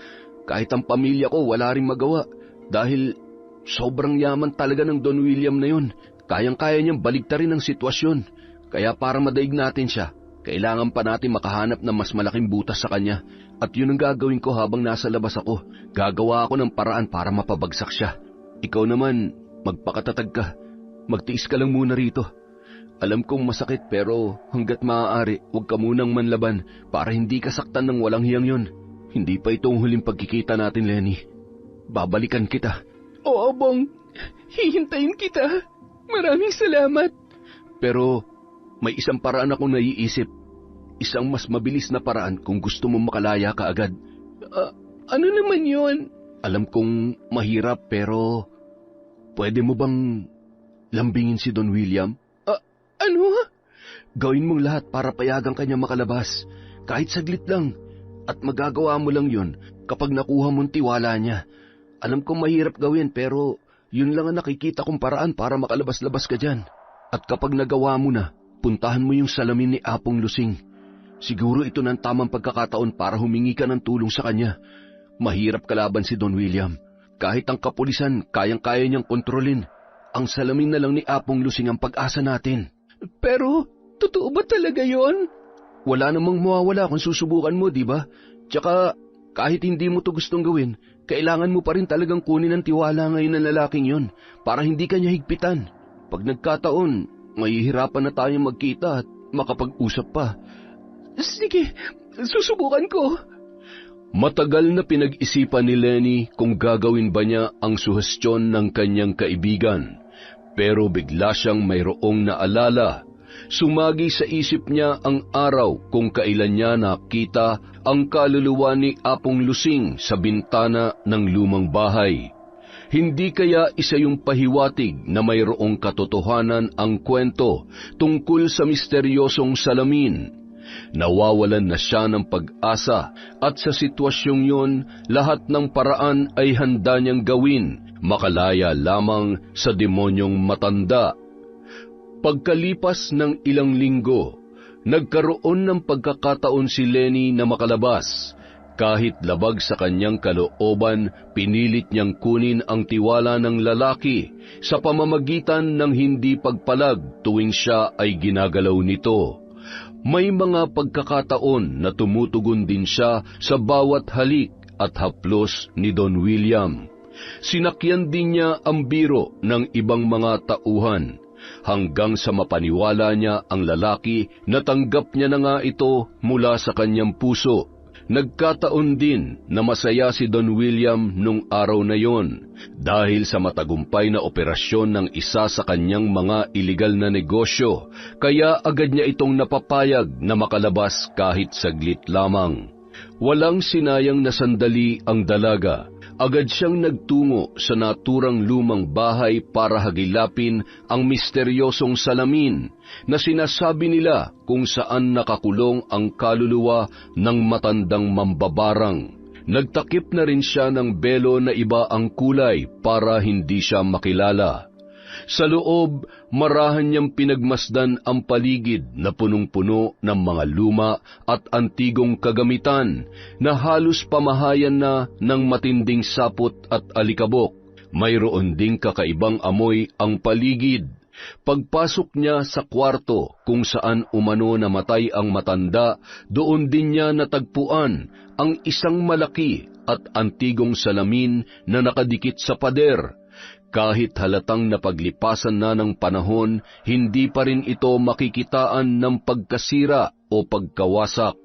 S2: Kahit ang pamilya ko wala ring magawa. Dahil sobrang yaman talaga ng Don William na yun. Kayang-kaya niyang baligtarin ang sitwasyon. Kaya para madaig natin siya, kailangan pa natin makahanap ng mas malaking butas sa kanya. At yun ang gagawin ko habang nasa labas ako. Gagawa ako ng paraan para mapabagsak siya. Ikaw naman, magpakatatag ka. Magtiis ka lang muna rito. Alam kong masakit pero hanggat maaari, huwag ka munang manlaban para hindi ka saktan ng walang hiyang yun. Hindi pa itong huling pagkikita natin, Lenny. Babalikan kita.
S1: Oo, Bong. Hihintayin kita. Maraming salamat.
S2: Pero may isang paraan akong naiisip. Isang mas mabilis na paraan kung gusto mo makalaya ka agad.
S1: Ano naman yun?
S2: Alam kong mahirap pero pwede mo bang lambingin si Don William?
S1: Ano?
S2: Gawin mong lahat para payagan kanya makalabas. Kahit saglit lang. At magagawa mo lang yun kapag nakuha mong tiwala niya. Alam kong mahirap gawin pero yun lang ang nakikita kong paraan para makalabas-labas ka dyan. At kapag nagawa mo na, puntahan mo yung salamin ni Apong Lusing. Siguro ito na ang tamang pagkakataon para humingi ka ng tulong sa kanya. Mahirap kalaban si Don William. Kahit ang kapulisan, kayang-kaya niyang kontrolin. Ang salamin na lang ni Apong Lusing ang pag-asa natin.
S1: Pero, totoo ba talaga yon?
S2: Wala namang mawawala kung susubukan mo, di ba? Tsaka, kahit hindi mo to gustong gawin, kailangan mo pa rin talagang kunin ang tiwala ngayon ng lalaking yon para hindi ka niya higpitan. Pag nagkataon, mahihirapan na tayong magkita at makapag-usap pa.
S1: Sige, susubukan ko.
S2: Matagal na pinag-isipan ni Lenny kung gagawin ba niya ang suhestyon ng kanyang kaibigan. Pero bigla siyang mayroong naalala. Sumagi sa isip niya ang araw kung kailan niya nakita ang kaluluwa ni Apong Lusing sa bintana ng lumang bahay. Hindi kaya isa yung pahiwatig na mayroong katotohanan ang kwento tungkol sa misteryosong salamin. Nawawalan na siya ng pag-asa at sa sitwasyong yun, lahat ng paraan ay handa niyang gawin, makalaya lamang sa demonyong matanda. Pagkalipas ng ilang linggo, nagkaroon ng pagkakataon si Lenny na makalabas. Kahit labag sa kanyang kalooban, pinilit niyang kunin ang tiwala ng lalaki sa pamamagitan ng hindi pagpalag tuwing siya ay ginagalaw nito. May mga pagkakataon na tumutugon din siya sa bawat halik at haplos ni Don William. Sinakyan din niya ang biro ng ibang mga tauhan, hanggang sa mapaniwala niya ang lalaki na tanggap niya na nga ito mula sa kanyang puso. Nagkataon din na masaya si Don William nung araw na yon dahil sa matagumpay na operasyon ng isa sa kanyang mga iligal na negosyo, kaya agad niya itong napapayag na makalabas kahit saglit lamang. Walang sinayang na sandali ang dalaga Agad siyang nagtungo sa naturang lumang bahay para hagilapin ang misteryosong salamin na sinasabi nila kung saan nakakulong ang kaluluwa ng matandang mambabarang. Nagtakip na rin siya ng belo na iba ang kulay para hindi siya makilala. Sa loob, marahan niyang pinagmasdan ang paligid na punong-puno ng mga luma at antigong kagamitan na halos pamahayan na ng matinding sapot at alikabok. Mayroon ding kakaibang amoy ang paligid. Pagpasok niya sa kwarto kung saan umano namatay ang matanda, doon din niya natagpuan ang isang malaki at antigong salamin na nakadikit sa pader. Kahit halatang napaglipasan na ng panahon, hindi pa rin ito makikitaan ng pagkasira o pagkawasak.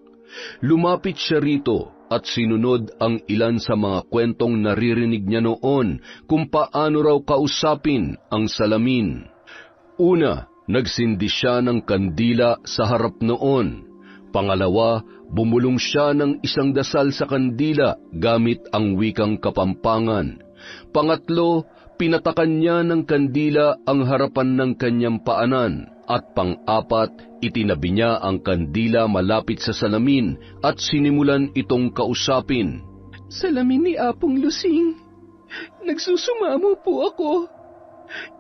S2: Lumapit siya rito at sinunod ang ilan sa mga kwentong naririnig niya noon kung paano raw kausapin ang salamin. Una, nagsindi siya ng kandila sa harap noon. Pangalawa, bumulong siya ng isang dasal sa kandila gamit ang wikang Kapampangan. Pangatlo, pinatakan niya ng kandila ang harapan ng kanyang paanan. At pang-apat, itinabi niya ang kandila malapit sa salamin at sinimulan itong kausapin.
S1: Salamin ni Apong Lusing, nagsusumamo po ako.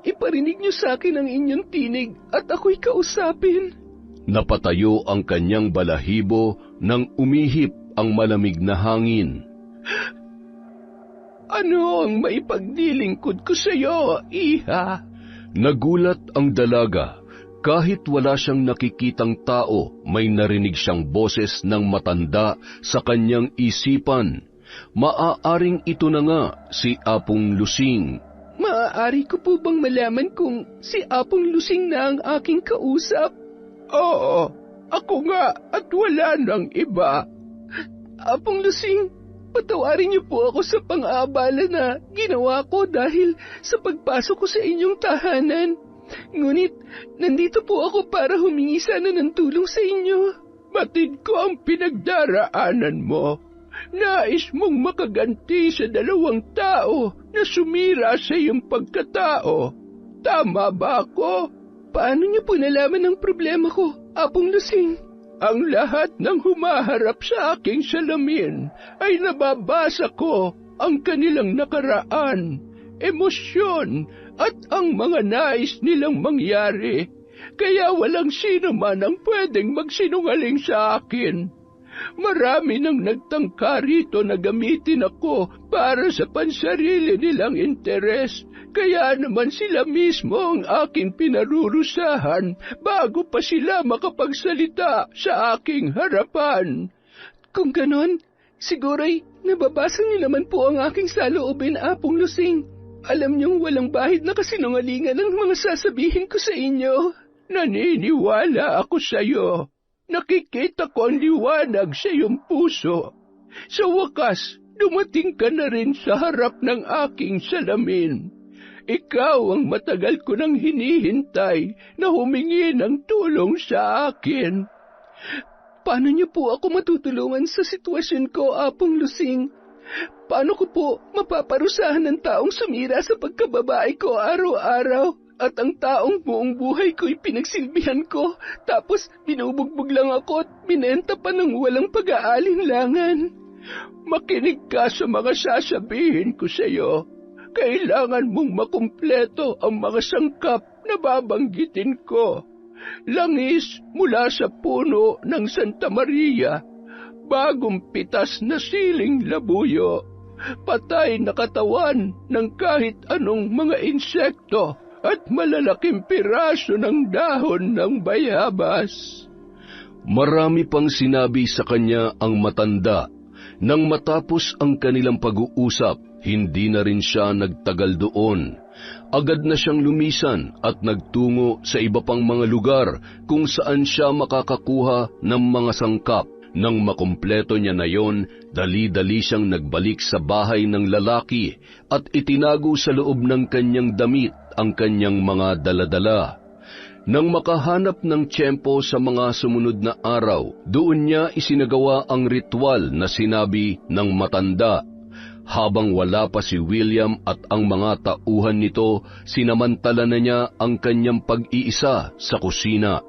S1: Iparinig niyo sa akin ang inyong tinig at ako'y kausapin.
S2: Napatayo ang kanyang balahibo nang umihip ang malamig na hangin.
S1: Ano ang maipagdilingkod ko sa iyo, Iha?
S2: Nagulat ang dalaga. Kahit wala siyang nakikitang tao, may narinig siyang boses ng matanda sa kanyang isipan. Maaaring ito na nga si Apong Lusing.
S1: Maaari ko po bang malaman kung si Apong Lusing na ang aking kausap? Oo, ako nga at wala nang iba. Apong Lusing, patawarin niyo po ako sa pang-aabala na ginawa ko dahil sa pagpasok ko sa inyong tahanan. Ngunit, nandito po ako para humingi sana ng tulong sa inyo. Batid ko ang pinagdaraanan mo. Nais mong makaganti sa 2 tao na sumira sa iyong pagkatao. Tama ba ako? Paano niyo po nalaman ang problema ko, Apong Lusing? Ang lahat ng humaharap sa aking salamin ay nababasa ko ang kanilang nakaraan, emosyon at ang mga nais nilang mangyari. Kaya walang sino man ang pwedeng magsinungaling sa akin. Marami nang nagtangka rito na gamitin ako para sa pansarili nilang interes. Kaya naman sila mismo ang aking pinarurusahan bago pa sila makapagsalita sa aking harapan. Kung ganon, siguro'y nababasa niyo naman po ang aking saloobin, Apong Lusing. Alam niyong walang bahid na kasinungalingan ang mga sasabihin ko sa inyo. Naniniwala ako sa iyo. Nakikita ko ang liwanag sa iyong puso. Sa wakas, dumating ka na rin sa harap ng aking salamin. Ikaw ang matagal ko nang hinihintay na humingi ng tulong sa akin. Paano niyo po ako matutulungan sa sitwasyon ko, Apong Lusing? Paano ko po mapaparusahan ng taong sumira sa pagkababae ko araw-araw? At ang taong buong buhay ko'y pinagsilbihan ko, tapos binubugbog lang ako at binenta pa ng walang pag-aalinlangan. Makinig ka sa mga sasabihin ko sa iyo. Kailangan mong makumpleto ang mga sangkap na babanggitin ko. Langis mula sa puno ng Santa Maria, bagong pitas na siling labuyo, patay na katawan ng kahit anong mga insekto, at malalaking piraso ng dahon ng bayabas.
S2: Marami pang sinabi sa kanya ang matanda. Nang matapos ang kanilang pag-uusap, hindi na rin siya nagtagal doon. Agad na siyang lumisan at nagtungo sa iba pang mga lugar kung saan siya makakakuha ng mga sangkap. Nang makumpleto niya na yon, dali-dali siyang nagbalik sa bahay ng lalaki at itinago sa loob ng kanyang damit ang kanyang mga daladala. Nang makahanap ng tiyempo sa mga sumunod na araw, doon niya isinagawa ang ritual na sinabi ng matanda. Habang wala pa si William at ang mga tauhan nito, sinamantala na niya ang kanyang pag-iisa sa kusina.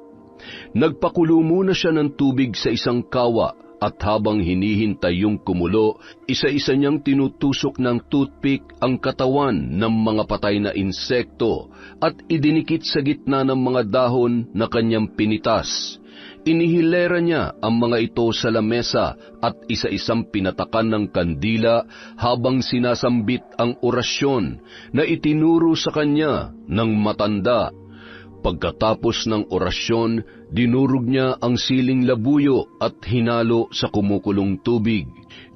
S2: Nagpakulo muna siya ng tubig sa isang kawa at habang hinihintay yung kumulo, isa-isa niyang tinutusok ng toothpick ang katawan ng mga patay na insekto at idinikit sa gitna ng mga dahon na kanyang pinitas. Inihilera niya ang mga ito sa lamesa at isa-isang pinatakan ng kandila habang sinasambit ang orasyon na itinuro sa kanya ng matanda. Pagkatapos ng orasyon, dinurog niya ang siling labuyo at hinalo sa kumukulong tubig.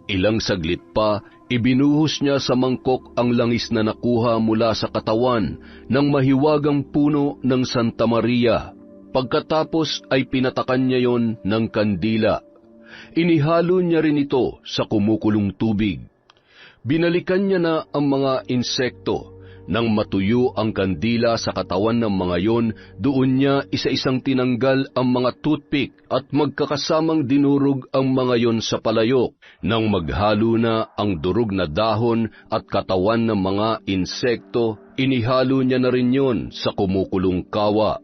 S2: Ilang saglit pa, ibinuhos niya sa mangkok ang langis na nakuha mula sa katawan ng mahiwagang puno ng Santa Maria. Pagkatapos ay pinatakan niya yon ng kandila. Inihalo niya rin ito sa kumukulong tubig. Binalikan niya na ang mga insekto. Nang matuyo ang kandila sa katawan ng mga yon, doon niya isa-isang tinanggal ang mga toothpick at magkakasamang dinurog ang mga yon sa palayok. Nang maghalo na ang durog na dahon at katawan ng mga insekto, inihalo niya na rin yon sa kumukulong kawa.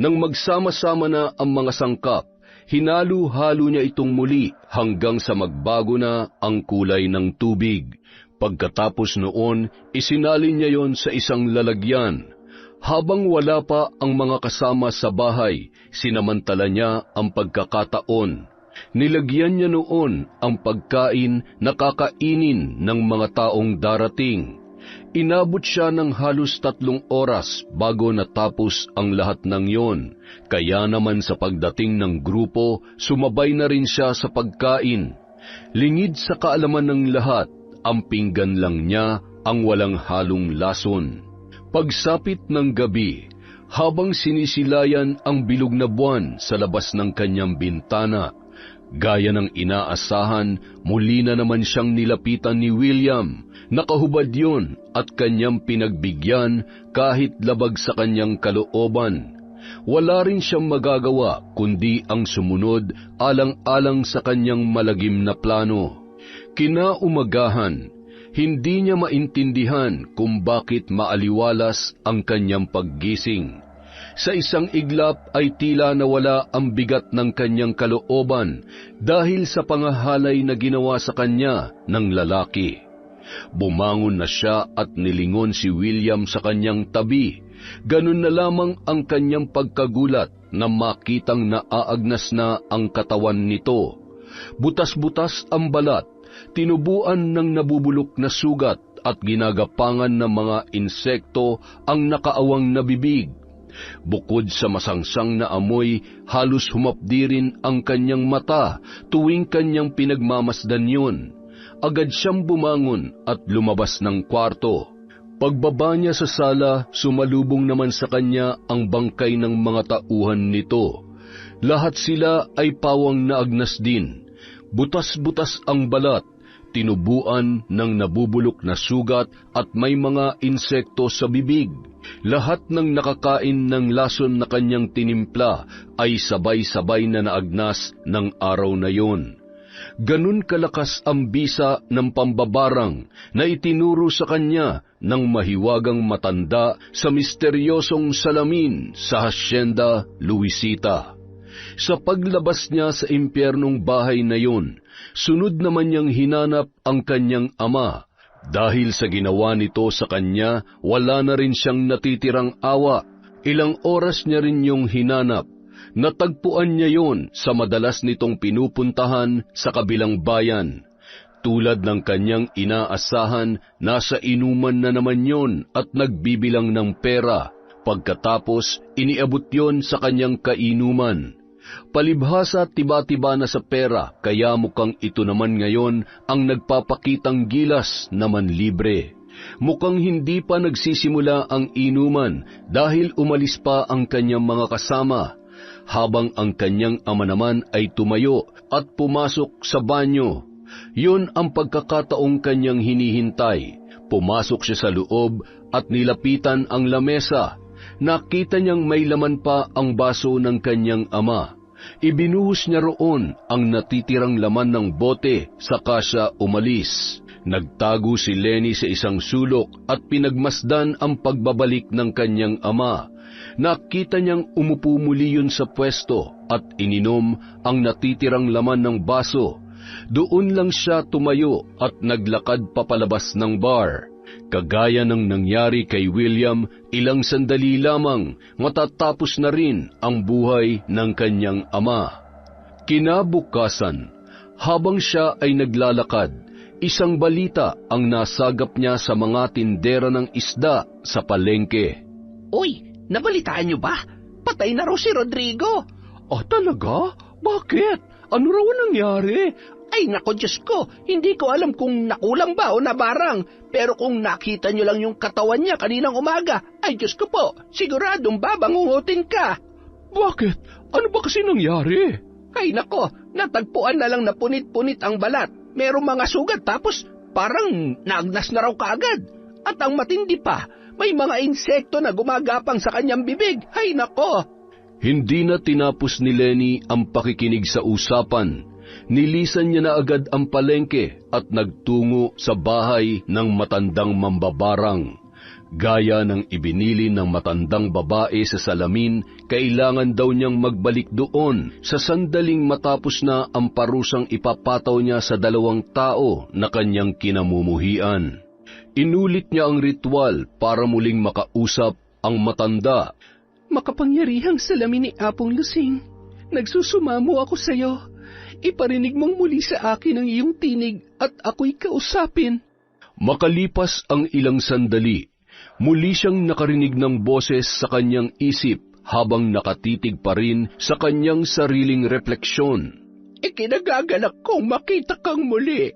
S2: Nang magsama-sama na ang mga sangkap, hinalo-halo niya itong muli hanggang sa magbago na ang kulay ng tubig. Pagkatapos noon, isinalin niya yon sa isang lalagyan. Habang wala pa ang mga kasama sa bahay, sinamantala niya ang pagkakataon. Nilagyan niya noon ang pagkain na kakainin ng mga taong darating. Inabot siya ng halos 3 oras bago natapos ang lahat ng yon. Kaya naman sa pagdating ng grupo, sumabay na rin siya sa pagkain. Lingid sa kaalaman ng lahat, ang pinggan lang niya ang walang halong lason. Pagsapit ng gabi, habang sinisilayan ang bilog na buwan sa labas ng kanyang bintana, gaya ng inaasahan, muli na naman siyang nilapitan ni William. Nakahubad yon at kanyang pinagbigyan kahit labag sa kanyang kalooban. Wala rin siyang magagawa kundi ang sumunod alang-alang sa kanyang malagim na plano. Kinaumagahan, hindi niya maintindihan kung bakit maaliwalas ang kanyang paggising. Sa isang iglap ay tila nawala ang bigat ng kanyang kalooban dahil sa pangahalay na ginawa sa kanya ng lalaki. Bumangon na siya at nilingon si William sa kanyang tabi. Ganun na lamang ang kanyang pagkagulat na makitang naaagnas na ang katawan nito. Butas-butas ang balat, tinubuan ng nabubulok na sugat at ginagapangan ng mga insekto ang nakaawang na bibig. Bukod sa masangsang na amoy, halos humapdi rin ang kanyang mata tuwing kanyang pinagmamasdan yun. Agad siyang bumangon at lumabas ng kwarto. Pagbaba niya sa sala, sumalubong naman sa kanya ang bangkay ng mga tauhan nito. Lahat sila ay pawang naagnas din. Butas-butas ang balat, tinubuan ng nabubulok na sugat at may mga insekto sa bibig. Lahat ng nakakain ng lason na kanyang tinimpla ay sabay-sabay na naagnas ng araw na yon. Ganun kalakas ang bisa ng pambabarang na itinuro sa kanya ng mahiwagang matanda sa misteryosong salamin sa Hacienda Luisita. Sa paglabas niya sa impyernong bahay na yun, sunod naman niyang hinanap ang kanyang ama. Dahil sa ginawa nito sa kanya, wala na rin siyang natitirang awa. Ilang oras niya rin yung hinanap. Natagpuan niya yon sa madalas nitong pinupuntahan sa kabilang bayan. Tulad ng kanyang inaasahan, nasa inuman na naman yon at nagbibilang ng pera. Pagkatapos, iniabot yon sa kanyang kainuman. Palibhasa tiba-tiba na sa pera, kaya mukhang ito naman ngayon ang nagpapakitang gilas naman libre. Mukhang hindi pa nagsisimula ang inuman dahil umalis pa ang kanyang mga kasama, habang ang kanyang ama naman ay tumayo at pumasok sa banyo. Yun ang pagkakataong kanyang hinihintay. Pumasok siya sa loob at nilapitan ang lamesa. Nakita niyang may laman pa ang baso ng kanyang ama. Ibinuhos niya roon ang natitirang laman ng bote, saka siya umalis. Nagtago si Lenny sa isang sulok at pinagmasdan ang pagbabalik ng kanyang ama. Nakita niyang umupo muli yun sa pwesto at ininom ang natitirang laman ng baso. Doon lang siya tumayo at naglakad papalabas ng bar. Kagaya ng nangyari kay William, ilang sandali lamang matatapos na rin ang buhay ng kanyang ama. Kinabukasan, habang siya ay naglalakad, isang balita ang nasagap niya sa mga tindera ng isda sa palengke.
S1: Uy, nabalitaan niyo ba? Patay na raw si Rodrigo.
S3: Talaga? Bakit? Ano raw nangyari?
S1: Ay nako Diyos ko, hindi ko alam kung nakulang ba o nabarang. Pero kung nakita niyo lang yung katawan niya kaninang umaga, ay Diyos ko po, siguradong babangungutin ka.
S3: Bakit? Ano ba kasi nangyari?
S1: Ay nako, natagpuan na lang na punit-punit ang balat. Merong mga sugat tapos parang naagnas na raw kaagad. At ang matindi pa, may mga insekto na gumagapang sa kanyang bibig. Ay nako!
S2: Hindi na tinapos ni Lenny ang pakikinig sa usapan. Nilisan niya na agad ang palengke at nagtungo sa bahay ng matandang mambabarang. Gaya ng ibinili ng matandang babae sa salamin, kailangan daw niyang magbalik doon sa sandaling matapos na ang parusang ipapataw niya sa 2 tao na kanyang kinamumuhian. Inulit niya ang ritual para muling makausap ang matanda.
S1: Makapangyarihang salamin ni Apong Lusing, nagsusumamo ako sa iyo. Iparinig mong muli sa akin ang iyong tinig at ako'y kausapin.
S2: Makalipas ang ilang sandali, muli siyang nakarinig ng boses sa kanyang isip habang nakatitig pa rin sa kanyang sariling refleksyon.
S1: Ikinagagalak kong makita kang muli.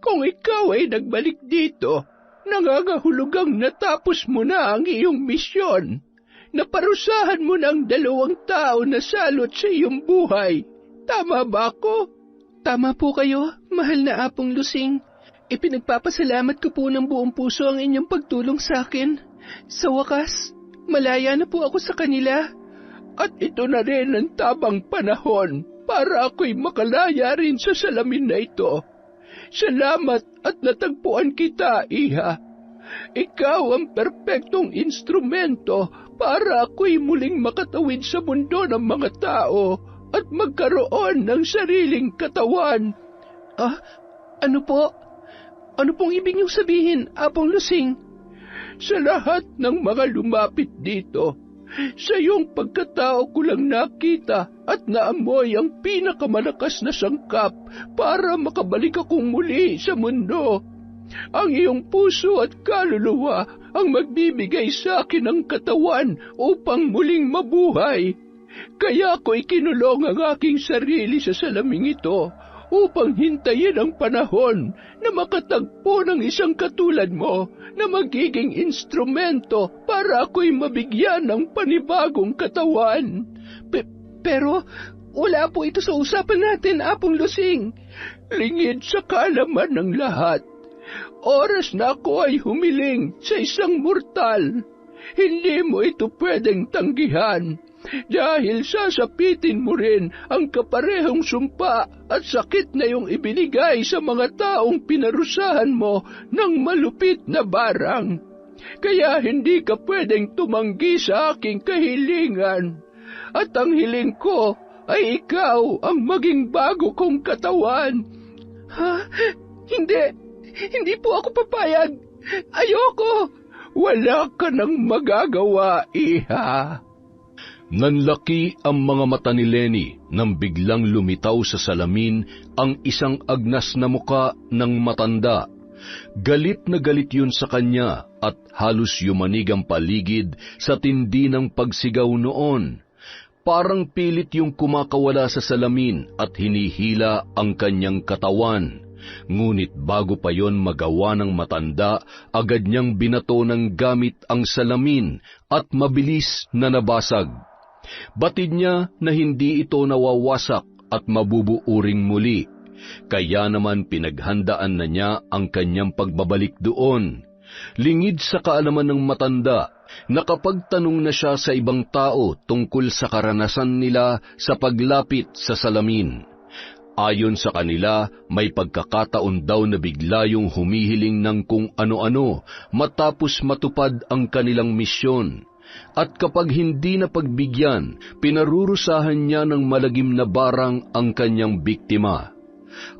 S1: Kung ikaw ay nagbalik dito, nangangahulugang natapos mo na ang iyong misyon. Naparusahan mo ng 2 tao na salot sa iyong buhay. Tama ba ako? Tama po kayo, mahal na Apong Lusing. Ipinagpapasalamat ko po ng buong puso ang inyong pagtulong sa akin. Sa wakas, malaya na po ako sa kanila. At ito na rin ang tamang panahon para ako'y makalaya rin sa salamin na ito. Salamat at natagpuan kita, Iha. Ikaw ang perpektong instrumento para ako'y muling makatawid sa mundo ng mga tao at magkaroon ng sariling katawan. Ano po? Ano pong ibig niyong sabihin, Apong Lusing? Sa lahat ng mga lumapit dito, sa iyong pagkatao ko lang nakita at naamoy ang pinakamalakas na sangkap para makabalik akong muli sa mundo. Ang iyong puso at kaluluwa ang magbibigay sa akin ng katawan upang muling mabuhay. Kaya ako'y kinulong ang aking sarili sa salaming ito upang hintayin ang panahon na makatagpo ng isang katulad mo na magiging instrumento para ako'y mabigyan ng panibagong katawan. Pero wala po ito sa usapan natin, Apong Lusing. Lingid sa kaalaman ng lahat. Oras na ako ay humiling sa isang mortal. Hindi mo ito pwedeng tanggihan. Dahil sasapitin mo rin ang kaparehong sumpa at sakit na iyong ibinigay sa mga taong pinarusahan mo ng malupit na barang. Kaya hindi ka pwedeng tumanggi sa aking kahilingan. At ang hiling ko ay ikaw ang maging bago kong katawan. Ha? Hindi po ako papayag. Ayoko. Wala ka nang magagawa, Iha.
S2: Nanlaki ang mga mata ni Lenny nang biglang lumitaw sa salamin ang isang agnas na muka ng matanda. Galit na galit yun sa kanya at halos yumanig ang paligid sa tindi ng pagsigaw noon. Parang pilit yung kumakawala sa salamin at hinihila ang kanyang katawan. Ngunit bago pa yon magawa ng matanda, agad niyang binato ng gamit ang salamin at mabilis na nabasag. Batid niya na hindi ito nawawasak at mabubuuring muli, kaya naman pinaghandaan na niya ang kanyang pagbabalik doon. Lingid sa kaalaman ng matanda, nakapagtanong na siya sa ibang tao tungkol sa karanasan nila sa paglapit sa salamin. Ayon sa kanila, may pagkakataon daw na bigla yung humihiling ng kung ano-ano matapos matupad ang kanilang misyon. At kapag hindi na pagbigyan, pinarurusahan niya ng malagim na barang ang kanyang biktima.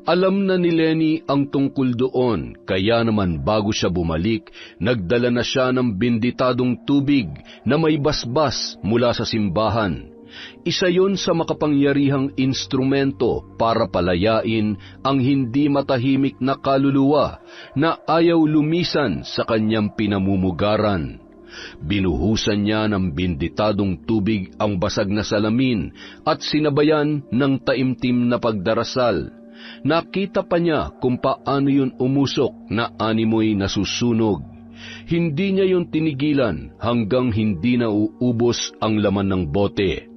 S2: Alam na ni Lenny ang tungkol doon, kaya naman bago siya bumalik, nagdala na siya ng binditadong tubig na may basbas mula sa simbahan. Isa yon sa makapangyarihang instrumento para palayain ang hindi matahimik na kaluluwa na ayaw lumisan sa kanyang pinamumugaran. Binuhusan niya ng binditadong tubig ang basag na salamin at sinabayan ng taimtim na pagdarasal. Nakita pa niya kung paano yun umusok na animoy nasusunog. Hindi niya yun tinigilan hanggang hindi na uubos ang laman ng bote.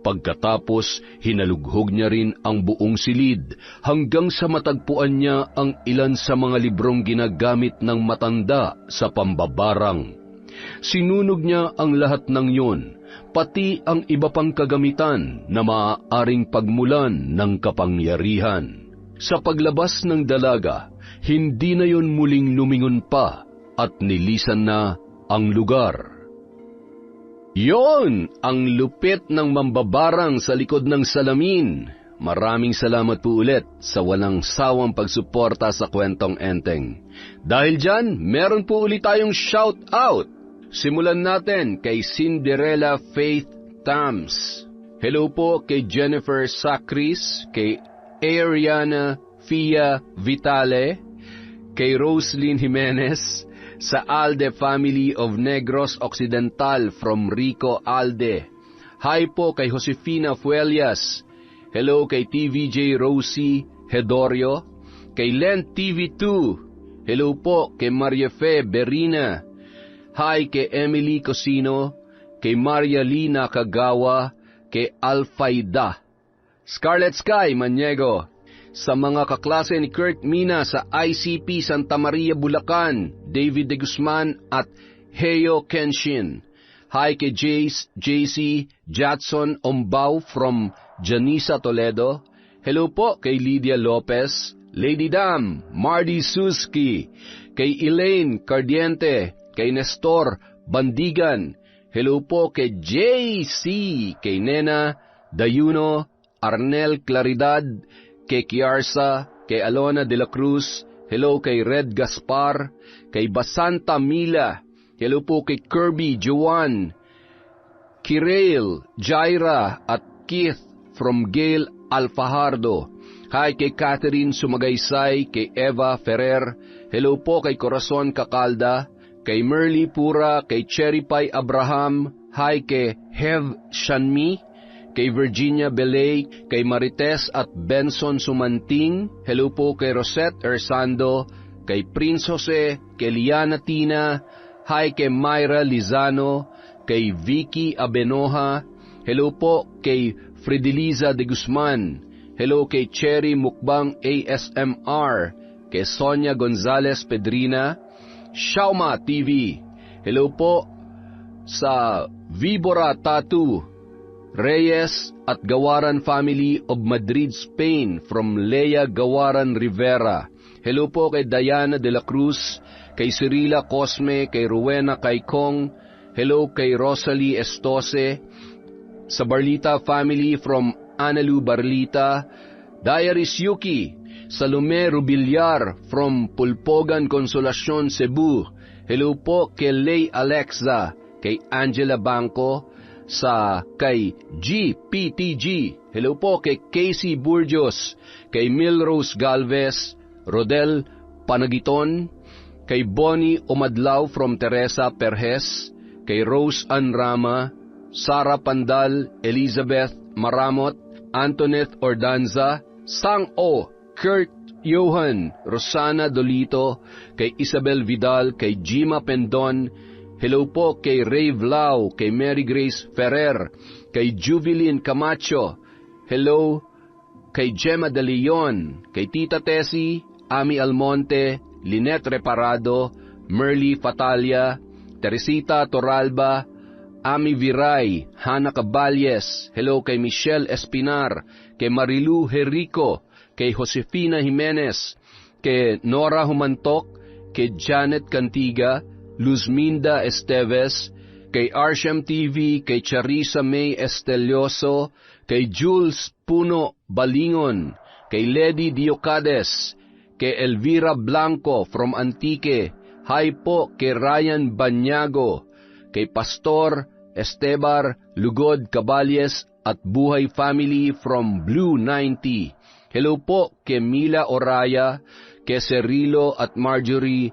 S2: Pagkatapos, hinalughog niya rin ang buong silid hanggang sa matagpuan niya ang ilan sa mga librong ginagamit ng matanda sa pambabarang. Sinunog niya ang lahat ng yun, pati ang iba pang kagamitan na maaaring pagmulan ng kapangyarihan. Sa paglabas ng dalaga, hindi na yun muling lumingon pa at nilisan na ang lugar. Yon ang lupit ng mambabarang sa likod ng salamin. Maraming salamat po ulit sa walang sawang pagsuporta sa Kwentong Enteng. Dahil dyan, meron po ulit tayong shout out. Simulan natin kay Cinderella Faith Tams. Hello po kay Jennifer Sacris, kay Ariana Fia Vitale, kay Roslyn Jimenez, sa Alde Family of Negros Occidental from Rico Alde. Hi po kay Josefina Fuelias. Hello kay TVJ Rosie Hedorio. Kay Len TV2. Hello po kay Maria Fe Berina. Hi kay Emily Cosino. Kay Maria Lina Kagawa. Kay Alfaida. Scarlet Sky Maniego. Sa mga kaklase ni Kurt Mina sa ICP Santa Maria, Bulacan, David De Guzman at Heo Kenshin. Hi kay Jace, JC, Jatson Ombao from Janisa, Toledo. Hello po kay Lydia Lopez, Lady Dam, Mardy Suski, kay Elaine Cardiente, kay Nestor Bandigan. Hello po kay JC, kay Nena Dayuno, Arnel Claridad, kay Kiarsa, kay Alona de la Cruz, hello kay Red Gaspar, kay Basanta Mila, hello po kay Kirby Juan, Kirail, Jaira at Keith from Gail Alfajardo. Hi kay Catherine Sumagaysay, kay Eva Ferrer, hello po kay Corazon Kakalda, kay Merly Pura, kay Cherry Pie Abraham, hi kay Hev Shanmi, kay Virginia Belay, kay Marites at Benson Sumanting, hello po kay Rosette Ersando, kay Prince Jose, kay Liana Tina, hi kay Myra Lizano, kay Vicky Abenoja, hello po kay Frideliza de Guzman, hello kay Cherry Mukbang ASMR, kay Sonia Gonzalez Pedrina, Shauma TV, hello po sa Vibora Tattoo, Reyes at Gawaran Family of Madrid, Spain from Lea Gawaran Rivera. Hello po kay Diana de la Cruz, kay Cirila Cosme, kay Rowena Caicong. Hello kay Rosalie Estose, sa Barlita Family from Analu Barlita. Diaries Yuki, Salome Rubilyar from Pulpogan Consolacion, Cebu. Hello po kay Lay Alexa, kay Angela Banco, sa kay GPTG. Hello po kay Casey Burgos, kay Milrose Galvez, Rodel Panagiton, kay Bonnie Umadlaw from Teresa Perez, kay Rose Ann Rama, Sara Pandal, Elizabeth Maramot, Antoinette Ordanza, Sang O, Kurt Johan, Rosana Dolito, kay Isabel Vidal, kay Jima Pendon. Hello po kay Ray Vlau, kay Mary Grace Ferrer, kay Juvilin Camacho. Hello kay Gemma De Leon, kay Tita Tessie, Ami Almonte, Lynette Reparado, Merly Fatalia, Teresita Toralba, Ami Viray, Hana Caballes. Hello kay Michelle Espinar, kay Marilu Jerico, kay Josefina Jimenez, kay Nora Humantok, kay Janet Cantiga, Luzminda Esteves, kay Arsham TV, kay Charissa May Estelioso, kay Jules Puno Balingon, kay Lady Diocades, kay Elvira Blanco from Antique, hi po kay Ryan Banyago, kay Pastor Estebar Lugod Caballes at Buhay Family from Blue 90. Hello po kay Mila Oraya, kay Cerilo at Marjorie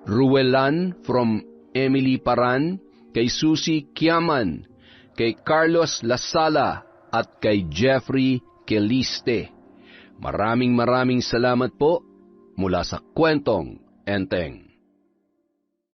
S2: Ruelan from Emily Paran, kay Susie Kiaman, kay Carlos Lasala at kay Jeffrey Keliste. Maraming salamat po mula sa Kwentong Enteng.